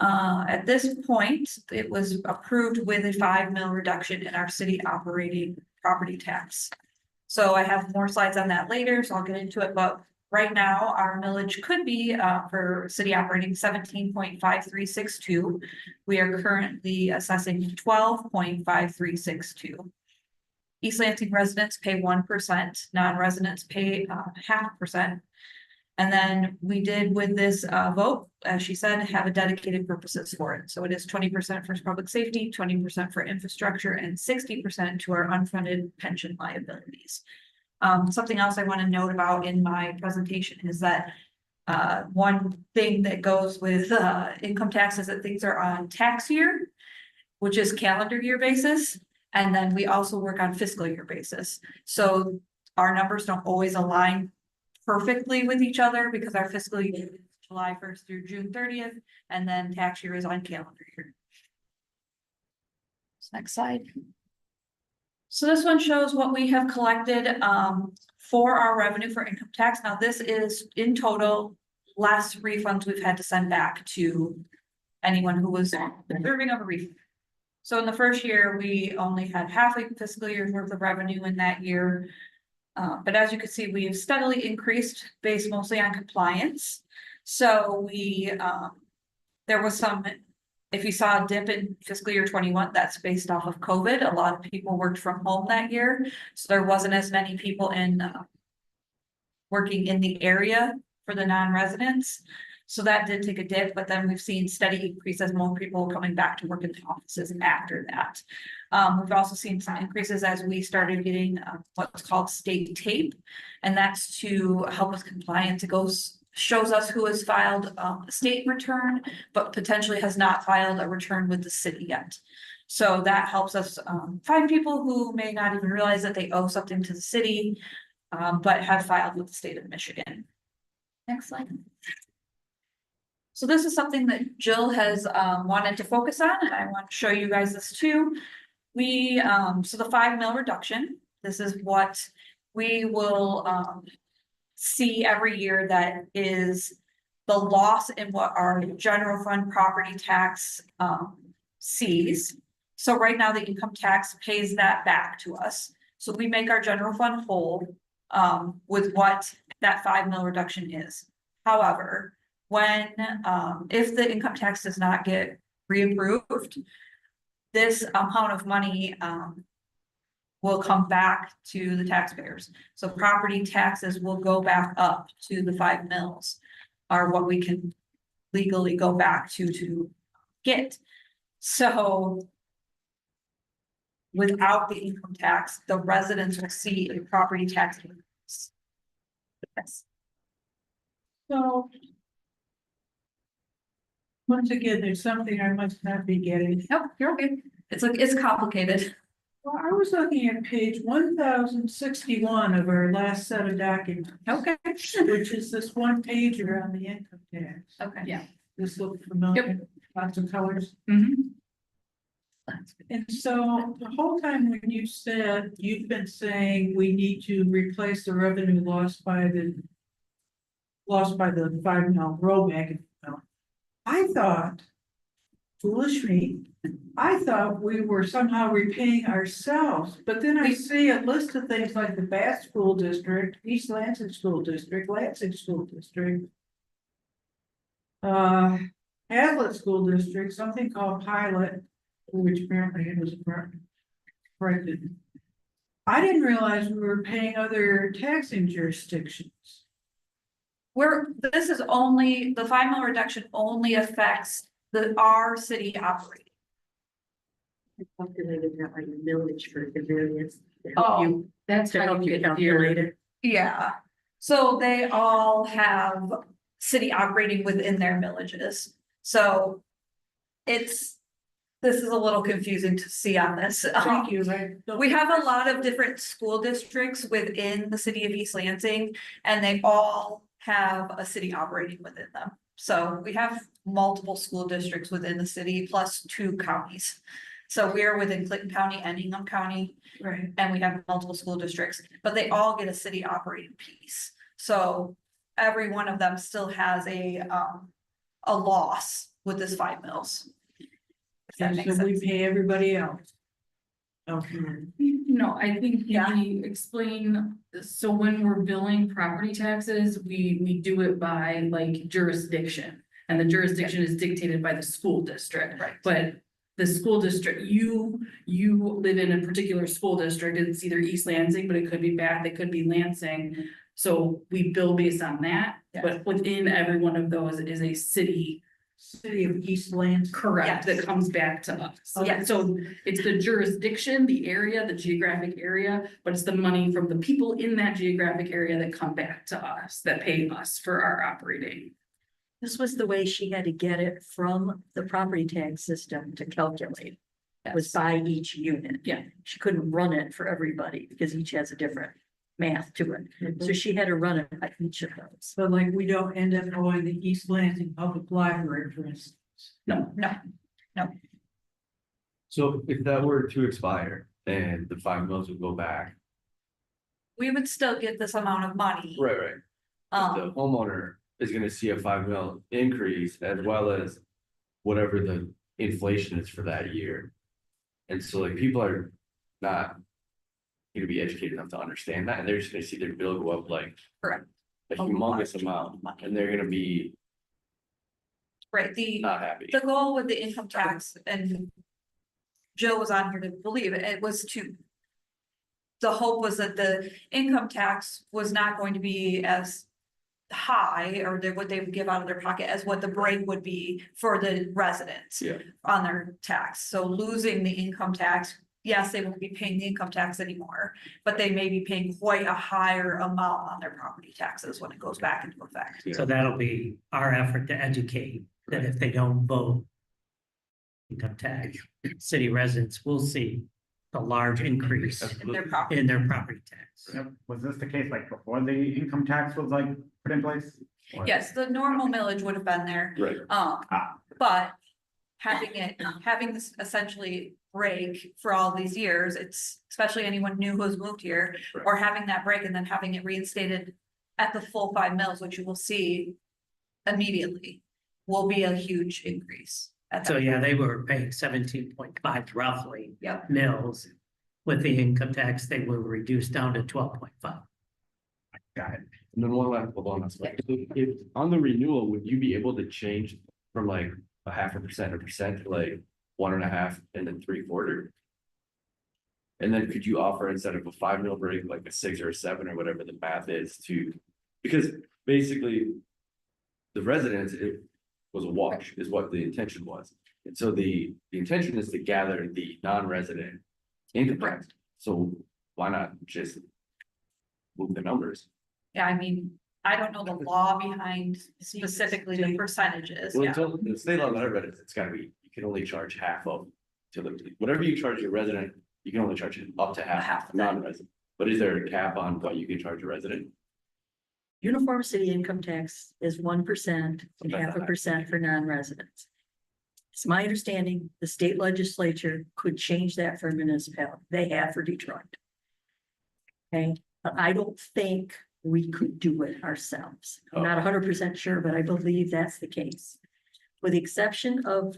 At this point, it was approved with a 5 mil reduction in our city operating property tax. So I have more slides on that later, so I'll get into it, but right now our millage could be for city operating 17.5362. We are currently assessing 12.5362. East Lansing residents pay 1%, non-residents pay 0.5%. And then we did with this vote, as she said, have a dedicated purposes for it. So it is 20% for public safety, 20% for infrastructure, and 60% to our unfunded pension liabilities. Something else I want to note about in my presentation is that one thing that goes with income tax is that things are on tax year, which is calendar year basis. And then we also work on fiscal year basis. So our numbers don't always align perfectly with each other because our fiscal year is July 1st through June 30th, and then tax year is on calendar year. Next slide. So this one shows what we have collected for our revenue for income tax. Now this is in total less refunds we've had to send back to anyone who was deserving of a refund. So in the first year, we only had half a fiscal year's worth of revenue in that year. But as you can see, we have steadily increased based mostly on compliance. So there was some, if you saw a dip in fiscal year 21, that's based off of COVID. A lot of people worked from home that year. So there wasn't as many people working in the area for the non-residents. So that did take a dip, but then we've seen steady increase as more people coming back to work in the offices after that. We've also seen some increases as we started getting what's called state tape, and that's to help with compliance. It shows us who has filed a state return, but potentially has not filed a return with the city yet. So that helps us find people who may not even realize that they owe something to the city, but have filed with the state of Michigan. Next slide. So this is something that Jill has wanted to focus on, and I want to show you guys this too. So the 5 mil reduction, this is what we will see every year that is the loss in what our general fund property tax sees. So right now the income tax pays that back to us. So we make our general fund whole with what that 5 mil reduction is. However, when if the income tax does not get reapproved, this amount of money will come back to the taxpayers. So property taxes will go back up to the 5 mils, are what we can legally go back to get. So without the income tax, the residents will see a property tax increase. Yes. So once again, there's something I must not be getting. Nope, you're okay. It's complicated. Well, I was looking at page 1061 of our last set of documents. Okay. Which is this one pager on the income tax. Okay. Yeah. This looks familiar, lots of colors. Mm-hmm. And so the whole time when you said, you've been saying we need to replace the revenue lost by the 5 mil rollback. I thought, foolish me, I thought we were somehow repaying ourselves, but then I see a list of things like the Bath School District, East Lansing School District, Lansing School District, Hazlet School District, something called Pilot, which apparently it was corrected. I didn't realize we were paying other taxing jurisdictions. This is only, the 5 mil reduction only affects our city operating. I calculated that like a millage for the various. Oh, That's To how help you you get calculate your, it. yeah, so they all have city operating within their villages, so. This is a little confusing to see on this. Thank you. We have a lot of different school districts within the city of East Lansing, and they all have a city operating within them. So we have multiple school districts within the city plus 2 counties. So we are within Clinton County and Ingham County, Right. and we have multiple school districts, but they all get a city operating piece. So every one of them still has a loss with this 5 mils. If that And makes so we sense. pay everybody else. Okay. no, I think Yeah. we explain, so when we're billing property taxes, we do it by like jurisdiction. And the jurisdiction is dictated by the school district. Right. But the school district, you live in a particular school district, it's either East Lansing, but it could be Bath, it could be Lansing. So we bill based on that, but within every one of those is a city. City of East Lansing. Correct, that Yes. comes back to us. Yes. So it's the jurisdiction, the area, the geographic area, but it's the money from the people in that geographic area that come back to us, that pay us for our operating. This was the way she had to get it from the property tax system to calculate. It was by each unit. Yeah. She couldn't run it for everybody because each has a different math to it. So she had to run it by each of those. So like we don't end up going to East Lansing Public Library, for instance. No, So if that were to expire and the 5 mils would go back, We would still get this amount of money. right, the homeowner is gonna see a 5 mil increase as well as whatever the inflation is for that year. And so like people are not gonna be educated enough to understand that, and they're just gonna see their bill go up like. Correct. A humongous amount, and they're gonna be Right, not happy. the goal with the income tax, and Jill was on here to believe it, it was to. The hope was that the income tax was not going to be as high, or what they would give out of their pocket, as what the break would be for the residents. Yeah. On their tax, so losing the income tax, yes, they won't be paying the income tax anymore, but they may be paying quite a higher amount on their property taxes when it goes back into effect. So that'll be our effort to educate that if they don't vote income tax, city residents will see a large increase In their property. in their property tax. Was this the case like before the income tax was like put in place? Or- Yes, the normal millage would have been there, Right. but having this essentially break for all these years, it's especially anyone new who's moved here, Right. or having that break and then having it reinstated at the full 5 mils, which you will see immediately, will be a huge increase. At So that yeah, point. they were paying 17.5 roughly Yep. mils. With the income tax, they were reduced down to 12.5. Got it. And then one last, hold on, that's like, if on the renewal, would you be able to change from like a 0.5% to like 1.5 and then 3/4? And then could you offer instead of a 5 mil break, like a 6 or a 7 or whatever the math is because basically. The residents, it was a wash is what the intention was. And so the intention is to gather the non-resident income tax. So why not just move the numbers? Yeah, I mean, I don't know the law behind specifically the percentages, Well, yeah. until the state law, that I read, it's gotta be, you can only charge half of to the, whatever you charge your resident, you can only charge it up to Half half of that. non-resident. But is there a cap on what you can charge a resident? Uniform city income tax is 1% and 0.5% for non-residents. It's my understanding the state legislature could change that for a municipality. They have for Detroit. Okay, but I don't think we could do it ourselves. I'm not 100% sure, but I believe that's the case. With the exception of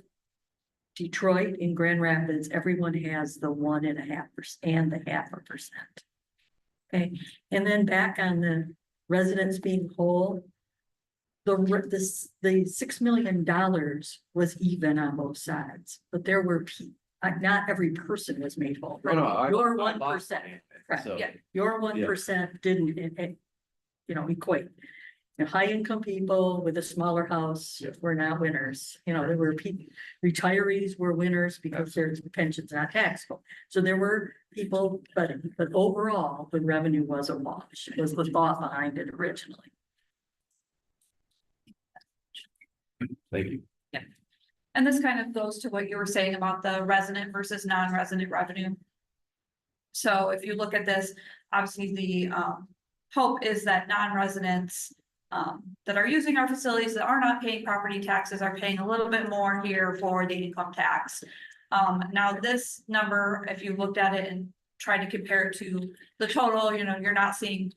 Detroit and Grand Rapids, everyone has the 1.5% and the 0.5%. Okay, and then back on the residents being whole. The $6 million was even on both sides, but there were not every person was made whole. Oh, no, Your I 1%. Right, So, yeah. Your 1% didn't, equate. High income people with a smaller house Yeah. were not winners. There were retirees were winners because their pensions not taxable. So there were people, but overall, the revenue was a wash, was the thought behind it originally. thank you. And this kind of goes to what you were saying about the resident versus non-resident revenue. So if you look at this, obviously the hope is that non-residents that are using our facilities that are not paying property taxes are paying a little bit more here for the income tax. Now this number, if you looked at it and tried to compare it to the total, you're not seeing,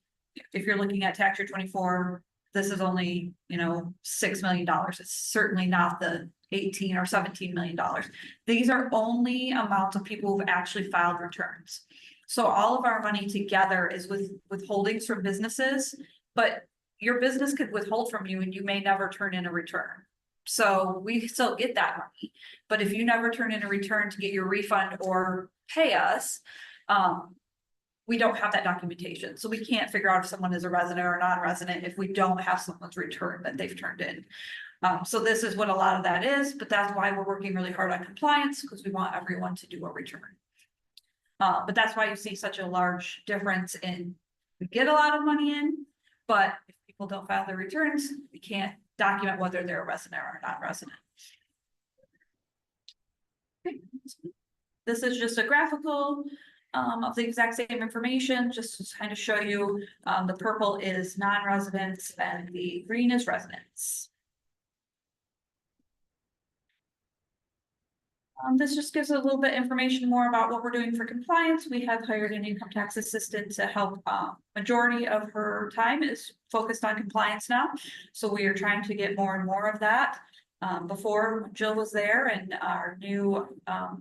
if you're looking at tax year 24, this is only, $6 million. It's certainly not the 18 or $17 million. These are only amounts of people who've actually filed returns. So all of our money together is with withholdings from businesses, but your business could withhold from you and you may never turn in a return. So we still get that money, but if you never turn in a return to get your refund or pay us, we don't have that documentation. So we can't figure out if someone is a resident or a non-resident if we don't have someone's return that they've turned in. So this is what a lot of that is, but that's why we're working really hard on compliance, because we want everyone to do a return. But that's why you see such a large difference in, we get a lot of money in, but if people don't file their returns, we can't document whether they're a resident or not resident. Okay. This is just a graphical of the exact same information, just to kind of show you the purple is non-residents and the green is residents. This just gives a little bit information more about what we're doing for compliance. We have hired an income tax assistant to help. Majority of her time is focused on compliance now. So we are trying to get more and more of that. Before Jill was there and our new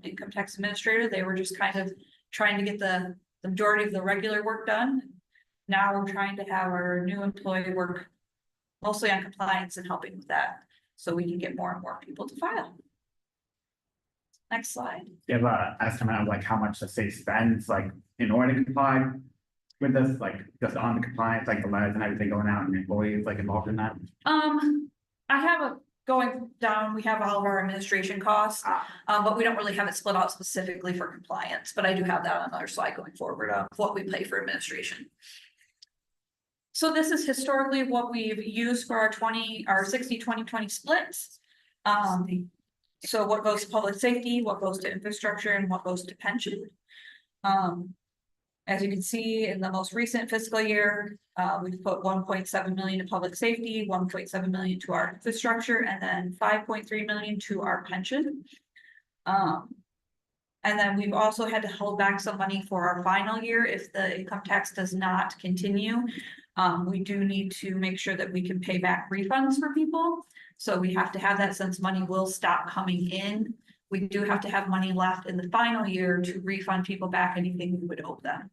income tax administrator, they were just kind of trying to get the majority of the regular work done. Now we're trying to have our new employee work mostly on compliance and helping with that, so we can get more and more people to file. Next slide. Do you have an estimate of like how much the state spends like in order to comply with this, like just on the compliance, like the letters and everything going out and employees like involved in that? I have a going down, we have all of our administration costs, but we don't really have it split out specifically for compliance, but I do have that on another slide going forward of what we pay for administration. So this is historically what we've used for our 60-20-20 splits. So what goes to public safety, what goes to infrastructure, and what goes to pension. As you can see in the most recent fiscal year, we've put 1.7 million to public safety, 1.7 million to our infrastructure, and then 5.3 million to our pension. And then we've also had to hold back some money for our final year if the income tax does not continue. We do need to make sure that we can pay back refunds for people. So we have to have that, since money will stop coming in. We do have to have money left in the final year to refund people back anything we would owe them.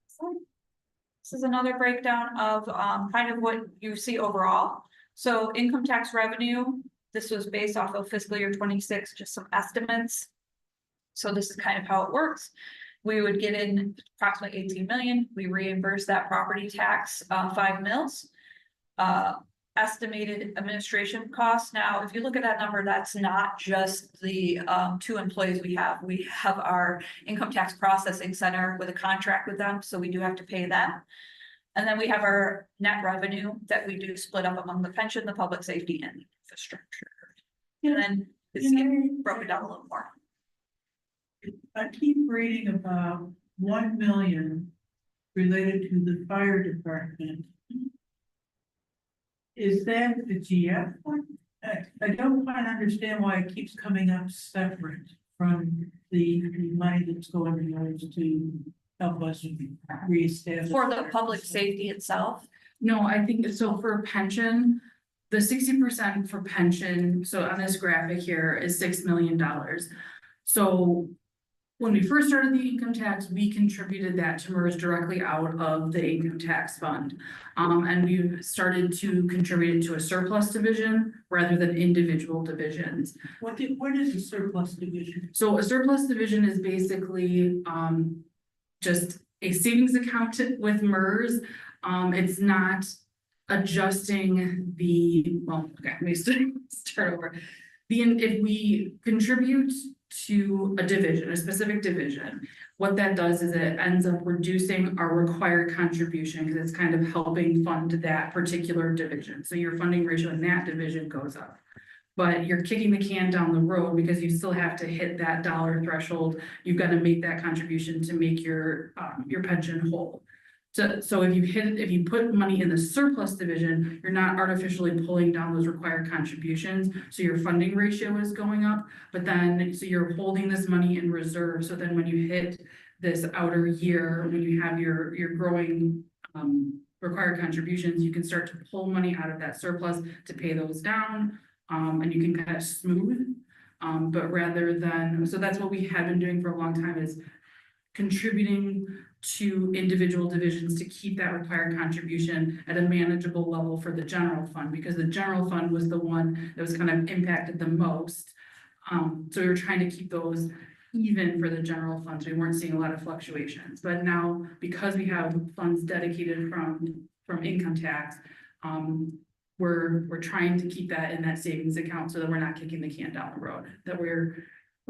So this is another breakdown of kind of what you see overall. So income tax revenue, this was based off of fiscal year 26, just some estimates. So this is kind of how it works. We would get in approximately 18 million. We reimburse that property tax 5 mils. Estimated administration costs. Now, if you look at that number, that's not just the 2 employees we have. We have our income tax processing center with a contract with them, so we do have to pay them. And then we have our net revenue that we do split up among the pension, the public safety, and infrastructure. And then it's broken down a little more. I keep reading about 1 million related to the fire department. Is that the GF one? I don't quite understand why it keeps coming up separate from the money that's going to help us reestablish. For the public safety itself. No, I think so for pension, the 60% for pension, so on this graphic here is $6 million. So when we first started the income tax, we contributed that to MERS directly out of the income tax fund. And we've started to contribute it to a surplus division rather than individual divisions. What is a surplus division? So a surplus division is basically, just a savings account with MERS. It's not adjusting let me start over. If we contribute to a division, a specific division, what that does is it ends up reducing our required contribution because it's kind of helping fund that particular division. So your funding ratio in that division goes up. But you're kicking the can down the road because you still have to hit that dollar threshold. You've got to make that contribution to make your pension whole. So if you put money in the surplus division, you're not artificially pulling down those required contributions. So your funding ratio is going up, but then, so you're holding this money in reserve. So then when you hit this outer year, when you have your growing, required contributions, you can start to pull money out of that surplus to pay those down. And you can kind of smooth, but rather than, so that's what we have been doing for a long time is contributing to individual divisions to keep that required contribution at a manageable level for the general fund, because the general fund was the one that was kind of impacted the most. So we were trying to keep those even for the general funds. We weren't seeing a lot of fluctuations, but now because we have funds dedicated from income tax, we're trying to keep that in that savings account so that we're not kicking the can down the road, that we're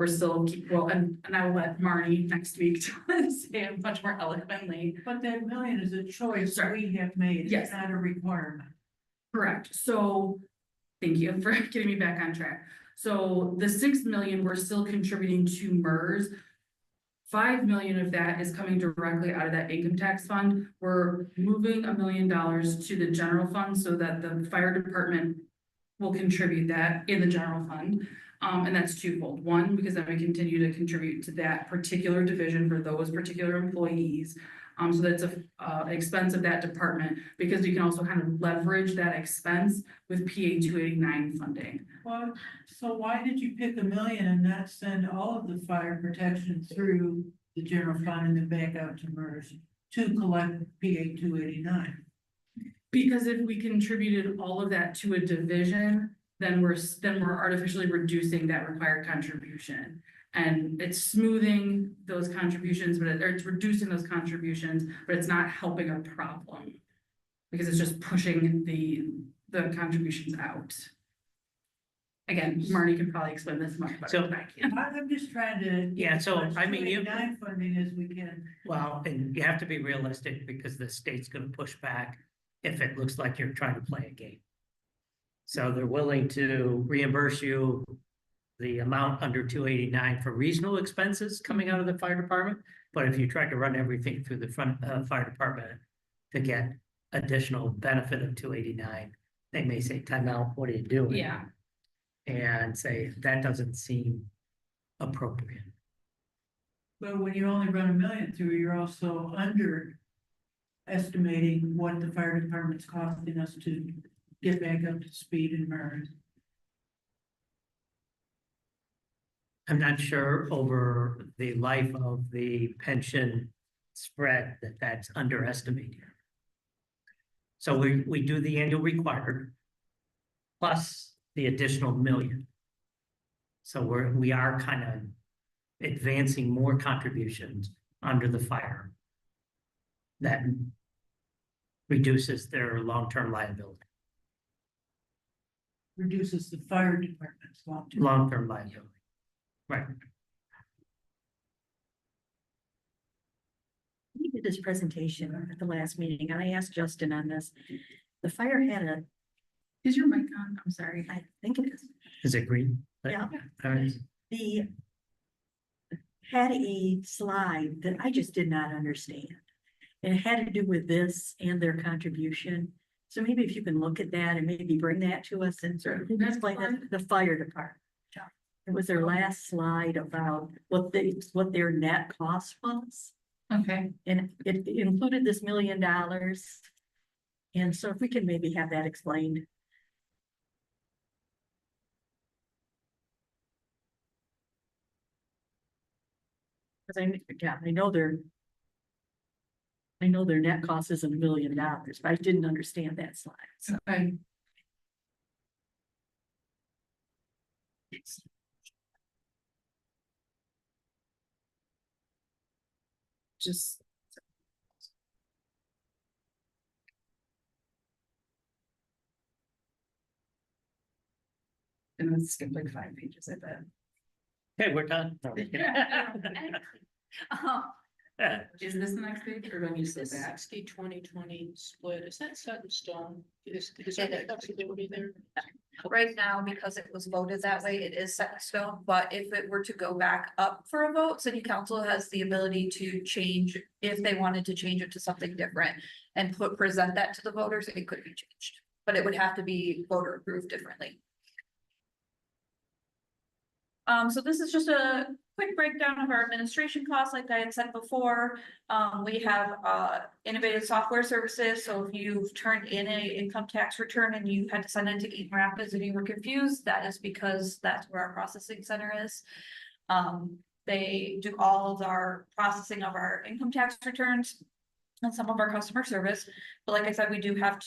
still and I will let Marnie next week to say it much more eloquently. But that million is a choice Sorry. we have made. Yes. It's not a requirement. Correct. So thank you for getting me back on track. So the 6 million, we're still contributing to MERS. 5 million of that is coming directly out of that income tax fund. We're moving $1 million to the general fund so that the fire department will contribute that in the general fund. And that's twofold. One, because then we continue to contribute to that particular division for those particular employees. So that's an expense of that department, because you can also kind of leverage that expense with PA 289 funding. Well, so why did you pick $1 million and not send all of the fire protection through the general fund and then back out to MERS to collect PA 289? Because if we contributed all of that to a division, then we're artificially reducing that required contribution. And it's smoothing those contributions, or it's reducing those contributions, but it's not helping a problem. Because it's just pushing the contributions out. Again, Marnie can probably explain this much better than I can. I'm just trying to. Yeah, so, I mean, you- 289 funding as we can. Well, and you have to be realistic because the state's gonna push back if it looks like you're trying to play a game. So they're willing to reimburse you the amount under 289 for reasonable expenses coming out of the fire department. But if you try to run everything through the fire department to get additional benefit of 289, they may say, time out, what are you doing? Yeah. And say, that doesn't seem appropriate. But when you only run $1 million through, you're also underestimating what the fire department's costing us to get back up to speed in MERS. I'm not sure over the life of the pension spread that that's underestimated. So we do the annual required plus the additional $1 million. So we are kind of advancing more contributions under the fire that reduces their long-term liability, Reduces the fire department's long-term. long-term liability. Right. We did this presentation at the last meeting, and I asked Justin on this. The fire had Is your mic on? I'm sorry. I think it is, Is it green? yeah, All right. the had a slide that I just did not understand. And it had to do with this and their contribution. So maybe if you can look at that and maybe bring that to us and sort of explain that, the fire department. It was their last slide about what their net cost was. Okay. And it included this $1 million. And so if we can maybe have that explained. Cause I know their net cost is $1 million, but I didn't understand that slide, so. Okay. Just. And then skip like 5 pages, I bet. Okay, we're done. Is this the next page or do I need to go back? 2020 split, is that set in stone? Is there flexibility there? Right now, because it was voted that way, it is set in stone, but if it were to go back up for a vote, city council has the ability to change. If they wanted to change it to something different and present that to the voters, it could be changed, but it would have to be voter approved differently. So this is just a quick breakdown of our administration costs, like I had said before. We have innovative software services. So if you've turned in an income tax return and you had to send it to Eaton Rapids and you were confused, that is because that's where our processing center is. They do all of our processing of our income tax returns and some of our customer service. But like I said, we do have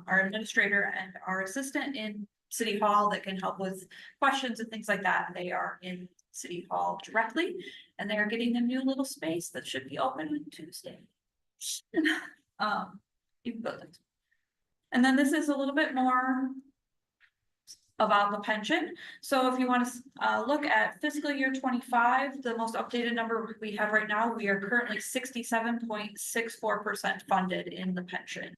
our administrator and our assistant in City Hall that can help with questions and things like that. They are in City Hall directly, and they are getting a new little space that should be open on Tuesday. You can build it. And then this is a little bit more about the pension. So if you want to look at fiscal year 25, the most updated number we have right now, we are currently 67.64% funded in the pension.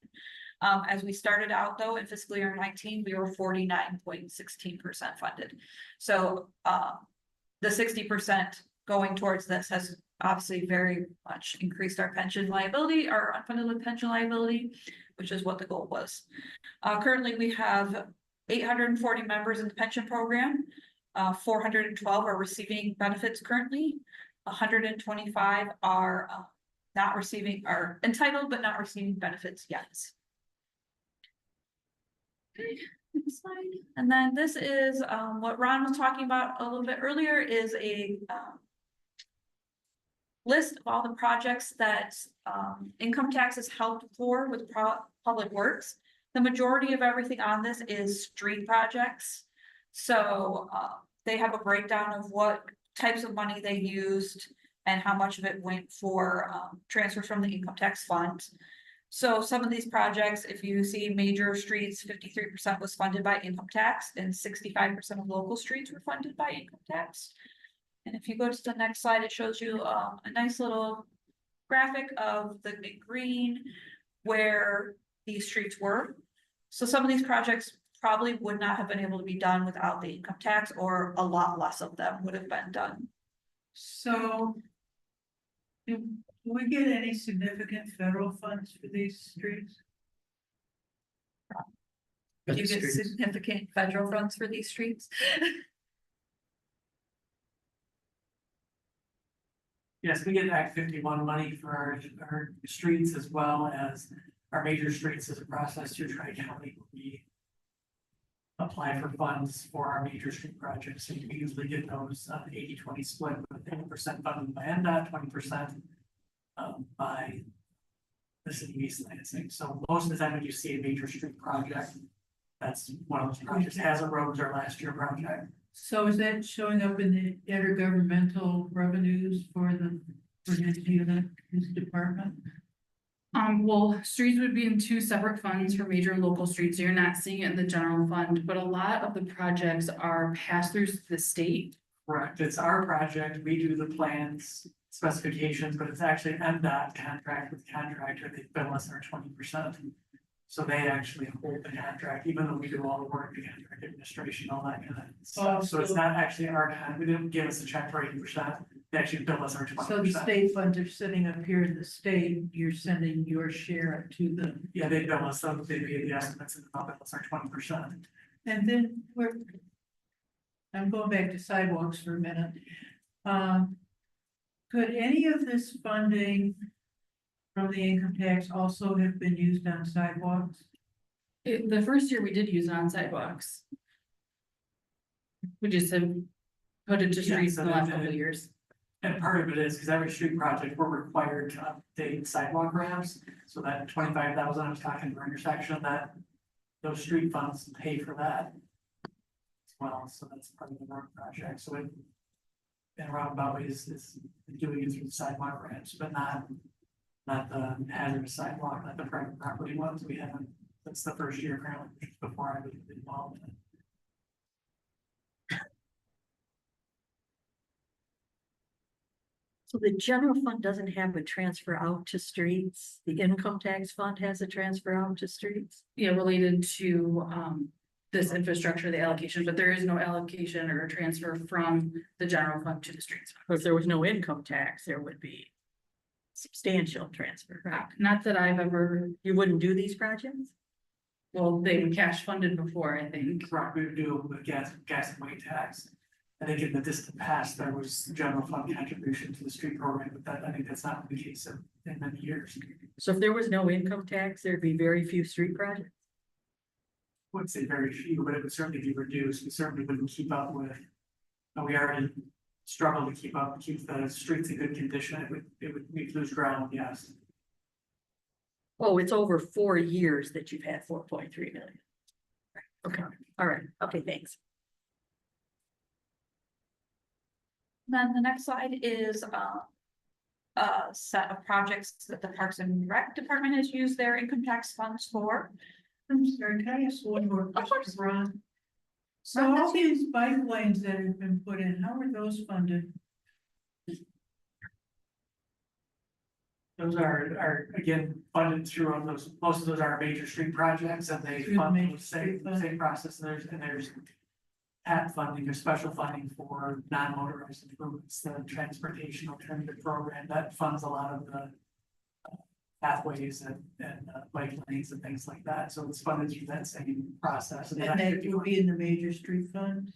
As we started out though, in fiscal year 19, we were 49.16% funded. So the 60% going towards this has obviously very much increased our pension liability, our unfunded pension liability, which is what the goal was. Currently, we have 840 members in the pension program. 412 are receiving benefits currently. 125 are are entitled but not receiving benefits yet. Okay, next slide. And then this is what Ron was talking about a little bit earlier, is a list of all the projects that income tax has helped for with public works. The majority of everything on this is street projects. So they have a breakdown of what types of money they used and how much of it went for transfers from the income tax fund. So some of these projects, if you see major streets, 53% was funded by income tax and 65% of local streets were funded by income tax. And if you go to the next slide, it shows you a nice little graphic of the green where these streets were. So some of these projects probably would not have been able to be done without the income tax, or a lot less of them would have been done. So do we get any significant federal funds for these streets? Do you get significant federal funds for these streets? Yes, we get Act 51 money for our streets, as well as our major streets as a process to try to help we apply for funds for our major street projects. So we usually get those 80-20 split, with 10% funded by NDOT, 20% by the City of East Lansing. So most of the time when you see a major street project, that's one of those projects. Hazard Roads, our last year project. So is that showing up in the intergovernmental revenues for this department? Well, streets would be in 2 separate funds for major and local streets, so you're not seeing it in the general fund, but a lot of the projects are pass-throughs to the state. Correct. It's our project. We do the plans, specifications, but it's actually NDOT contract with the contractor. They bill us our 20%. So they actually hold the contract, even though we do all the work, the contract administration, all that kind of stuff. So it's not actually our contract. We didn't give us a check for 80%. They actually bill us our 20%. So the state funds are sitting up here in the state, you're sending your share to them. Yeah, they bill us, so they pay the estimates and they'll bill us our 20%. And then I'm going back to sidewalks for a minute. Could any of this funding from the income tax also have been used on sidewalks? The first year we did use it on sidewalks. We just have put it to streets in the last couple of years. And part of it is because every street project, we're required to update sidewalk ramps, so that 25,000 I was talking for intersection, that those street funds pay for that. As well, so that's part of the road project, so it. In a roundabout way is doing it through the sidewalk ramps, but not the hazardous sidewalk, not the private property ones, we haven't, that's the first year currently, before I was involved in it. So the general fund doesn't have a transfer out to streets. The income tax fund has a transfer out to streets. Yeah, related to, this infrastructure, the allocation, but there is no allocation or transfer from the general fund to the streets. If there was no income tax, there would be substantial transfer, right? Not that I've ever, You wouldn't do these projects? well, they were cash funded before, I think. Correct, we would do with gas and weight tax. I think in the distant past, there was general fund contribution to the street program, but that, I think that's not the case in many years. So if there was no income tax, there'd be very few street projects. Would say very few, but it would certainly be reduced, we certainly wouldn't keep up with. And we already struggle to keep the streets in good condition, we'd lose ground, yes. Oh, it's over 4 years that you've had 4.3 million. Okay, all right, okay, thanks. Then the next slide is a set of projects that the Parks and Rec Department has used their income tax funds for. I'm sorry, can I ask one more Of course. question, Ron? So Ron, all that's you. these bike lanes that have been put in, how are those funded? Those are again funded through on those, most of those are major street projects and they Through the fund major the same, street fund. same process, and there's. PAT funding or special funding for non-motorized improvements, the transportation alternative program that funds a lot of the. Pathways and bike lanes and things like that, so it's funded through that same process. And that would be in the major street fund?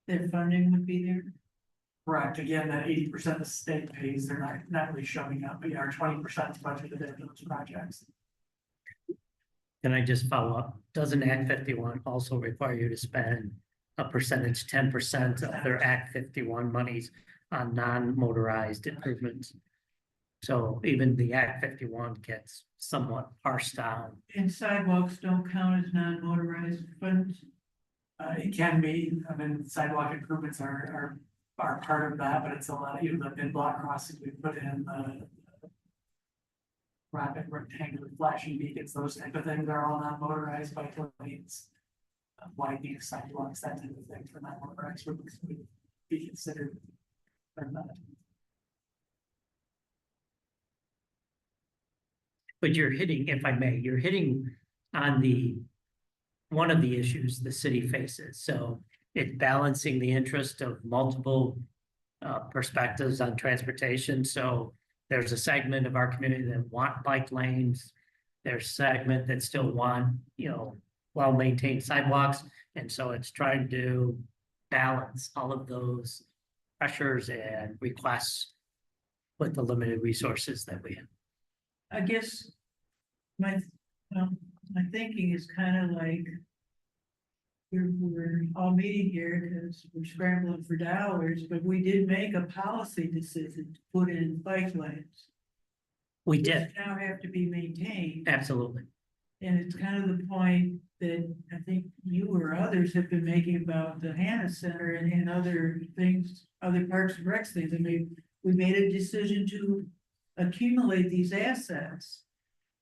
Their funding would be there? Correct, again, that 80% the state pays, they're not really showing up, but yeah, our 20% is budgeted in those projects. Can I just follow up? Doesn't Act 51 also require you to spend a percentage, 10% of their Act 51 monies on non-motorized improvements? So even the Act 51 gets somewhat parsed down. And sidewalks don't count as non-motorized funds? It can be, I mean, sidewalk improvements are part of that, but it's a lot, even the mid-block crossings we put in, rapid rectangular flashing beacons, those type of things are all non-motorized bike lanes. Widening of sidewalks, that type of thing for non-motorized would be considered. Or not. But you're hitting, if I may, you're hitting on one of the issues the city faces. So it's balancing the interest of multiple perspectives on transportation. So there's a segment of our community that want bike lanes. There's a segment that still want, well-maintained sidewalks. And so it's trying to balance all of those pressures and requests with the limited resources that we have. I guess my thinking is kind of like we're all meeting here because we're scrambling for dollars, but we did make a policy decision to put in bike lanes. We did, Which now have to be maintained. absolutely. And it's kind of the point that I think you or others have been making about the Hannah Center and other things, other Parks and Rec things. I mean, we made a decision to accumulate these assets.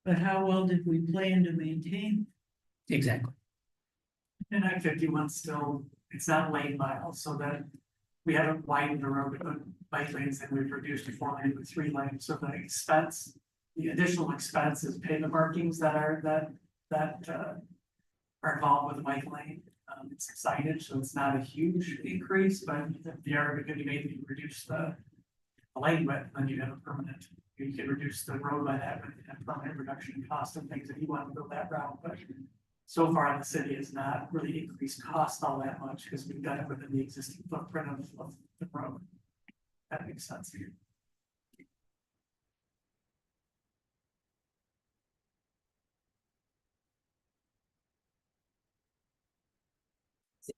But how well did we plan to maintain? Exactly. And Act 51 still, it's not lane miles, so that we haven't widened the road, but bike lanes, and we've reduced to 4 lanes with 3 lanes, so the additional expense is pavement markings that are involved with the bike lane. It's signage, so it's not a huge increase, but if the argument could be made that you reduce the lane width, then you have a permanent. You can reduce the road by that, but you have permanent reduction in cost and things if you want to go that route, but so far the city has not really increased cost all that much because we've done it within the existing footprint of the road. That makes sense here.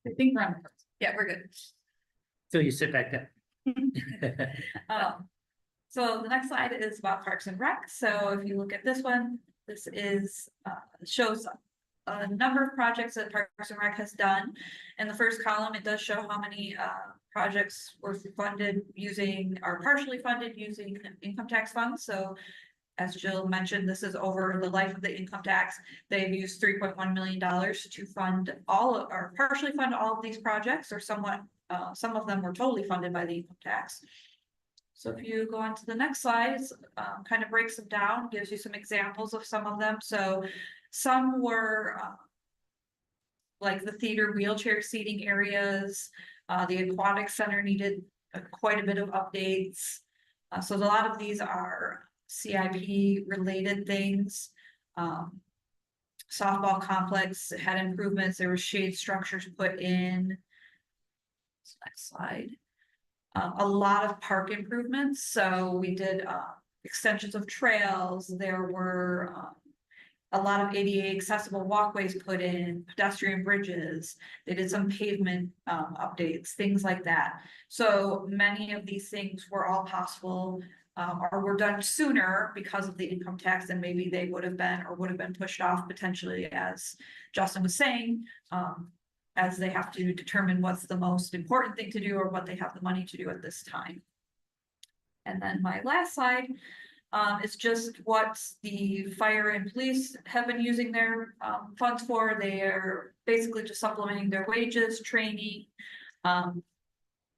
I think we're on. Yeah, we're good. So you sit back there. So the next slide is about Parks and Rec. So if you look at this one, this is, shows a number of projects that Parks and Rec has done. In the first column, it does show how many projects were funded using, or partially funded using income tax funds. So as Jill mentioned, this is over the life of the income tax. They've used $3.1 million to fund or partially fund all of these projects, or somewhat, some of them were totally funded by the income tax. So if you go on to the next slide, kind of breaks them down, gives you some examples of some of them. So some were like the theater wheelchair seating areas, the aquatic center needed quite a bit of updates. So a lot of these are CIP related things. Softball complex had improvements. There were shade structures put in. Next slide. A lot of park improvements. So we did extensions of trails. There were a lot of ADA accessible walkways put in, pedestrian bridges. They did some pavement updates, things like that. So many of these things were all possible or were done sooner because of the income tax than maybe they would have been, or would have been pushed off potentially, as Justin was saying, as they have to determine what's the most important thing to do or what they have the money to do at this time. And then my last slide is just what the fire and police have been using their funds for. They are basically just supplementing their wages, training,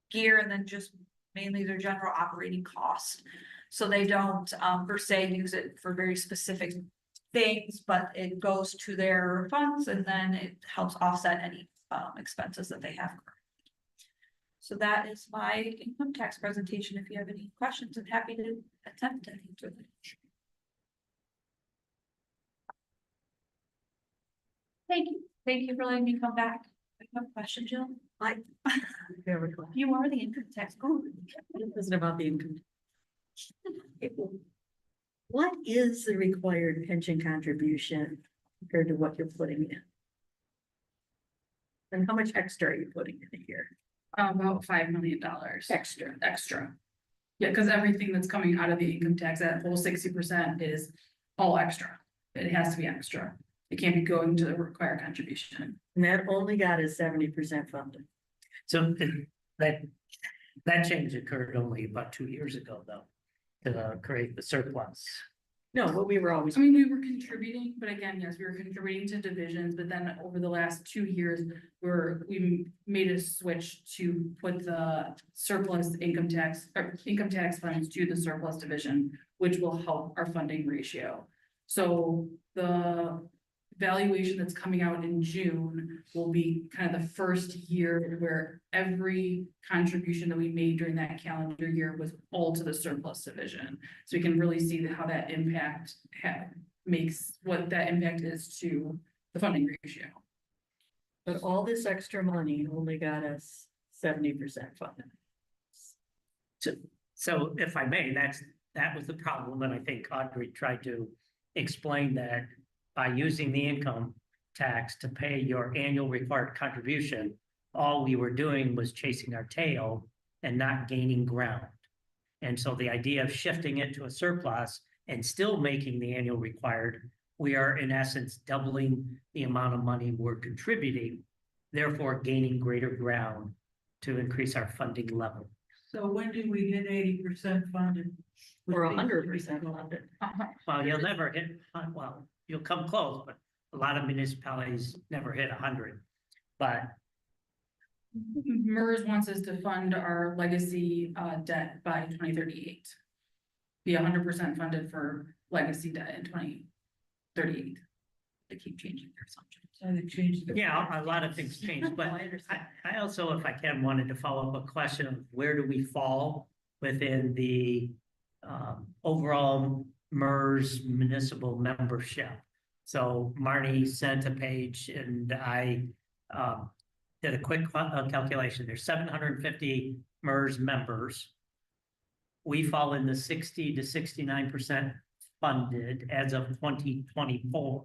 gear, and then just mainly their general operating costs. So they don't per se use it for very specific things, but it goes to their funds and then it helps offset any expenses that they have. So that is my income tax presentation. If you have any questions, I'm happy to attempt to answer them. Thank you. Thank you for letting me come back. You have a question, Jill? You are the income tax guru. It isn't about the income. What is the required pension contribution compared to what you're putting in? And how much extra are you putting in a year? About $5 million extra. Yeah, because everything that's coming out of the income tax, that whole 60% is all extra. It has to be extra. It can't be going to the required contribution. And that only got us 70% funded. So that change occurred only about 2 years ago, though, to create the surplus. No, but we were always. I mean, we were contributing, but again, yes, we were contributing to divisions, but then over the last 2 years, we made a switch to put the surplus income tax funds to the surplus division, which will help our funding ratio. So the valuation that's coming out in June will be kind of the first year where every contribution that we made during that calendar year was all to the surplus division. So we can really see how that impact makes what that impact is to the funding ratio. But all this extra money only got us 70% funded. So if I may, that was the problem, and I think Audrey tried to explain that by using the income tax to pay your annual required contribution, all we were doing was chasing our tail and not gaining ground. And so the idea of shifting it to a surplus and still making the annual required, we are in essence doubling the amount of money we're contributing, therefore gaining greater ground to increase our funding level. So when do we hit 80% funded? Or 100% funded. Well, you'll never hit, well, you'll come close, but a lot of municipalities never hit 100. But MERS wants us to fund our legacy debt by 2038. Be 100% funded for legacy debt in 2038. They keep changing their assumptions. So they changed the. yeah, a lot of things changed, but I also, if I can, wanted to follow up a question of where do we fall within the overall MERS municipal membership. So Marnie sent a page and I did a quick calculation. There's 750 MERS members. We fall in the 60 to 69% funded as of 2024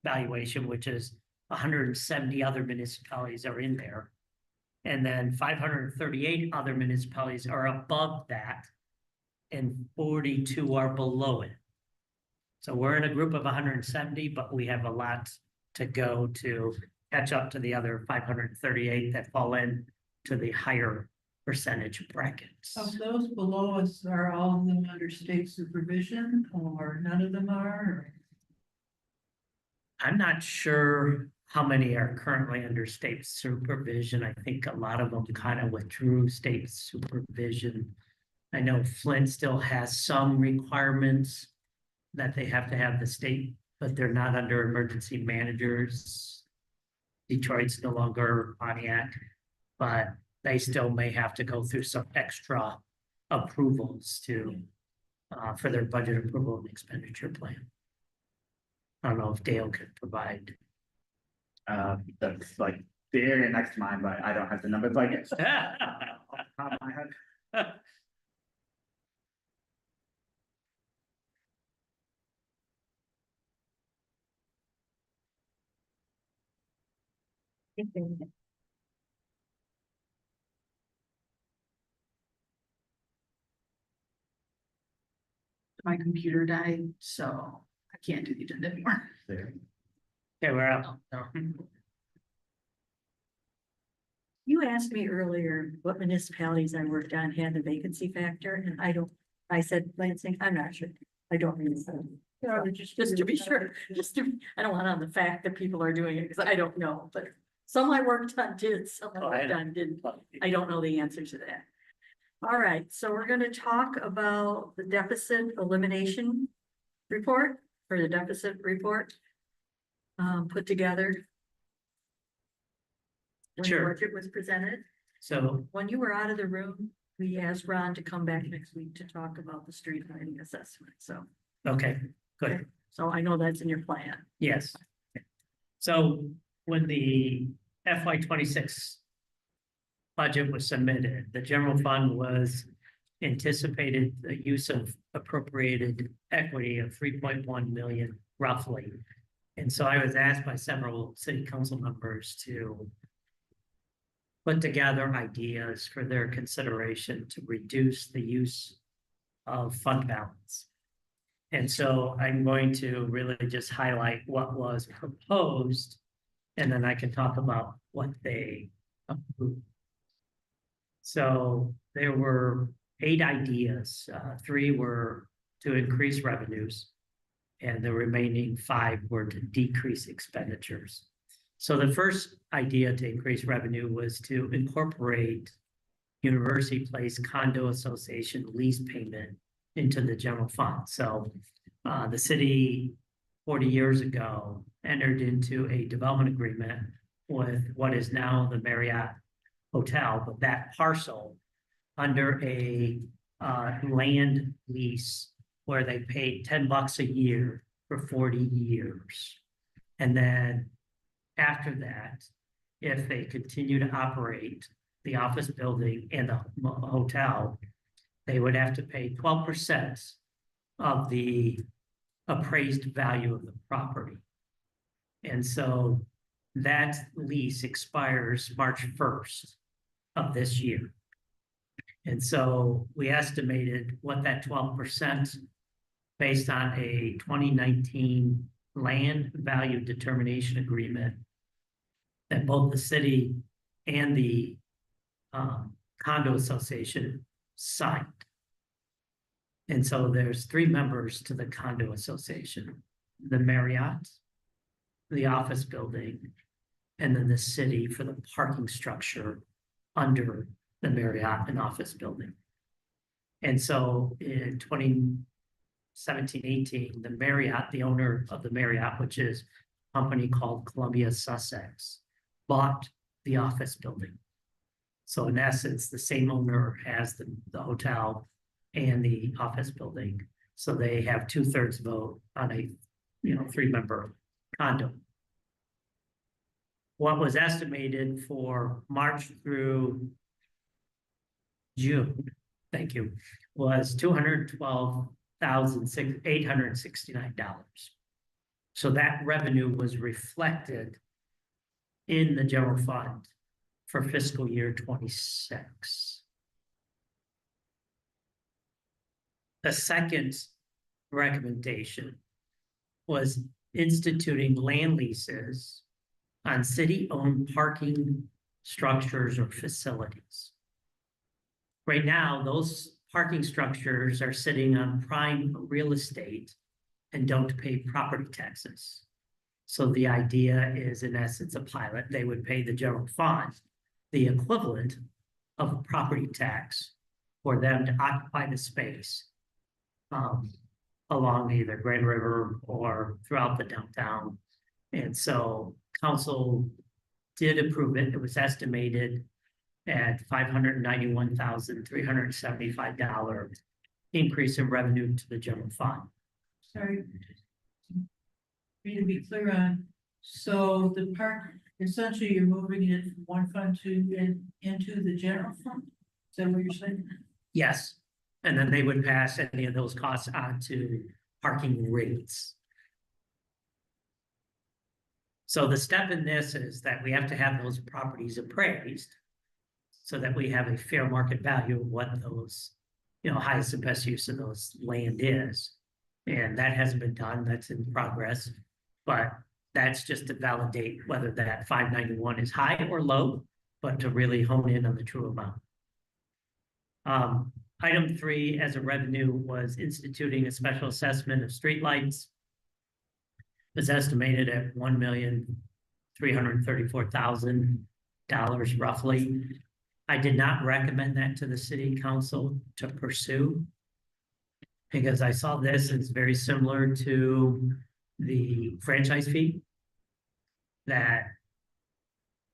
valuation, which is 170 other municipalities are in there. And then 538 other municipalities are above that. And 42 are below it. So we're in a group of 170, but we have a lot to go to catch up to the other 538 that fall in to the higher percentage brackets. Of those below us, are all of them under state supervision or none of them are? Or- I'm not sure how many are currently under state supervision. I think a lot of them kind of withdrew state supervision. I know Flint still has some requirements that they have to have the state, but they're not under emergency managers. Detroit's no longer Pontiac, but they still may have to go through some extra approvals to for their budget approval and expenditure plan. I don't know if Dale could provide. That's like the area next to mine, but I don't have the numbers like it. Off the top of my head. My computer died, so I can't do the agenda anymore. Okay, we're out. You asked me earlier what municipalities I worked on had the vacancy factor, and I said Lansing, I'm not sure. I don't really know. Yeah, Just to be sure, I don't want on the fact that people are doing it, because I don't know, but some I worked on did, some I worked on didn't. I don't know the answer to that. All right, so we're gonna talk about the deficit elimination report, or the deficit report. Put together. When the Sure. budget was presented. So, When you were out of the room, we asked Ron to come back next week to talk about the street lighting assessment, so. okay, good. So I know that's in your plan. Yes. So when the FY26 budget was submitted, the general fund was anticipated the use of appropriated equity of 3.1 million roughly. And so I was asked by several city council members to put together ideas for their consideration to reduce the use of fund balance. And so I'm going to really just highlight what was proposed, and then I can talk about what they approved. So there were 8 ideas. 3 were to increase revenues, and the remaining 5 were to decrease expenditures. So the first idea to increase revenue was to incorporate University Place Condo Association lease payment into the general fund. So the city 40 years ago entered into a development agreement with what is now the Marriott Hotel, but that parcel under a land lease where they paid $10 a year for 40 years. And then after that, if they continue to operate the office building and the hotel, they would have to pay 12% of the appraised value of the property. And so that lease expires March 1st of this year. And so we estimated what that 12% based on a 2019 land value determination agreement that both the city and the condo association signed. And so there's 3 members to the condo association: the Marriott, the office building, and then the city for the parking structure under the Marriott and office building. And so in 2017-18, the Marriott, the owner of the Marriott, which is a company called Columbia Sussex, bought the office building. So in essence, the same owner has the hotel and the office building. So they have 2/3 vote on a 3-member condo. What was estimated for March through June, thank you, was $212,869. So that revenue was reflected in the general fund for fiscal year 26. The second recommendation was instituting land leases on city-owned parking structures or facilities. Right now, those parking structures are sitting on prime real estate and don't pay property taxes. So the idea is, in essence, a pilot. They would pay the general fund the equivalent of a property tax for them to occupy the space along either Grand River or throughout the downtown. And so council did approve it. It was estimated at $591,375 increase in revenue to the general fund. Sorry. For you to be clear on, so the park, essentially you're moving it from one fund into the general fund? Is that what you're saying? Yes, and then they would pass any of those costs on to parking rates. So the step in this is that we have to have those properties appraised so that we have a fair market value of what those, highest and best use of those land is. And that hasn't been done, that's in progress, but that's just to validate whether that 591 is high or low, but to really hone in on the true amount. Item 3 as a revenue was instituting a special assessment of streetlights. It's estimated at $1,334,000 roughly. I did not recommend that to the city council to pursue because I saw this as very similar to the franchise fee, that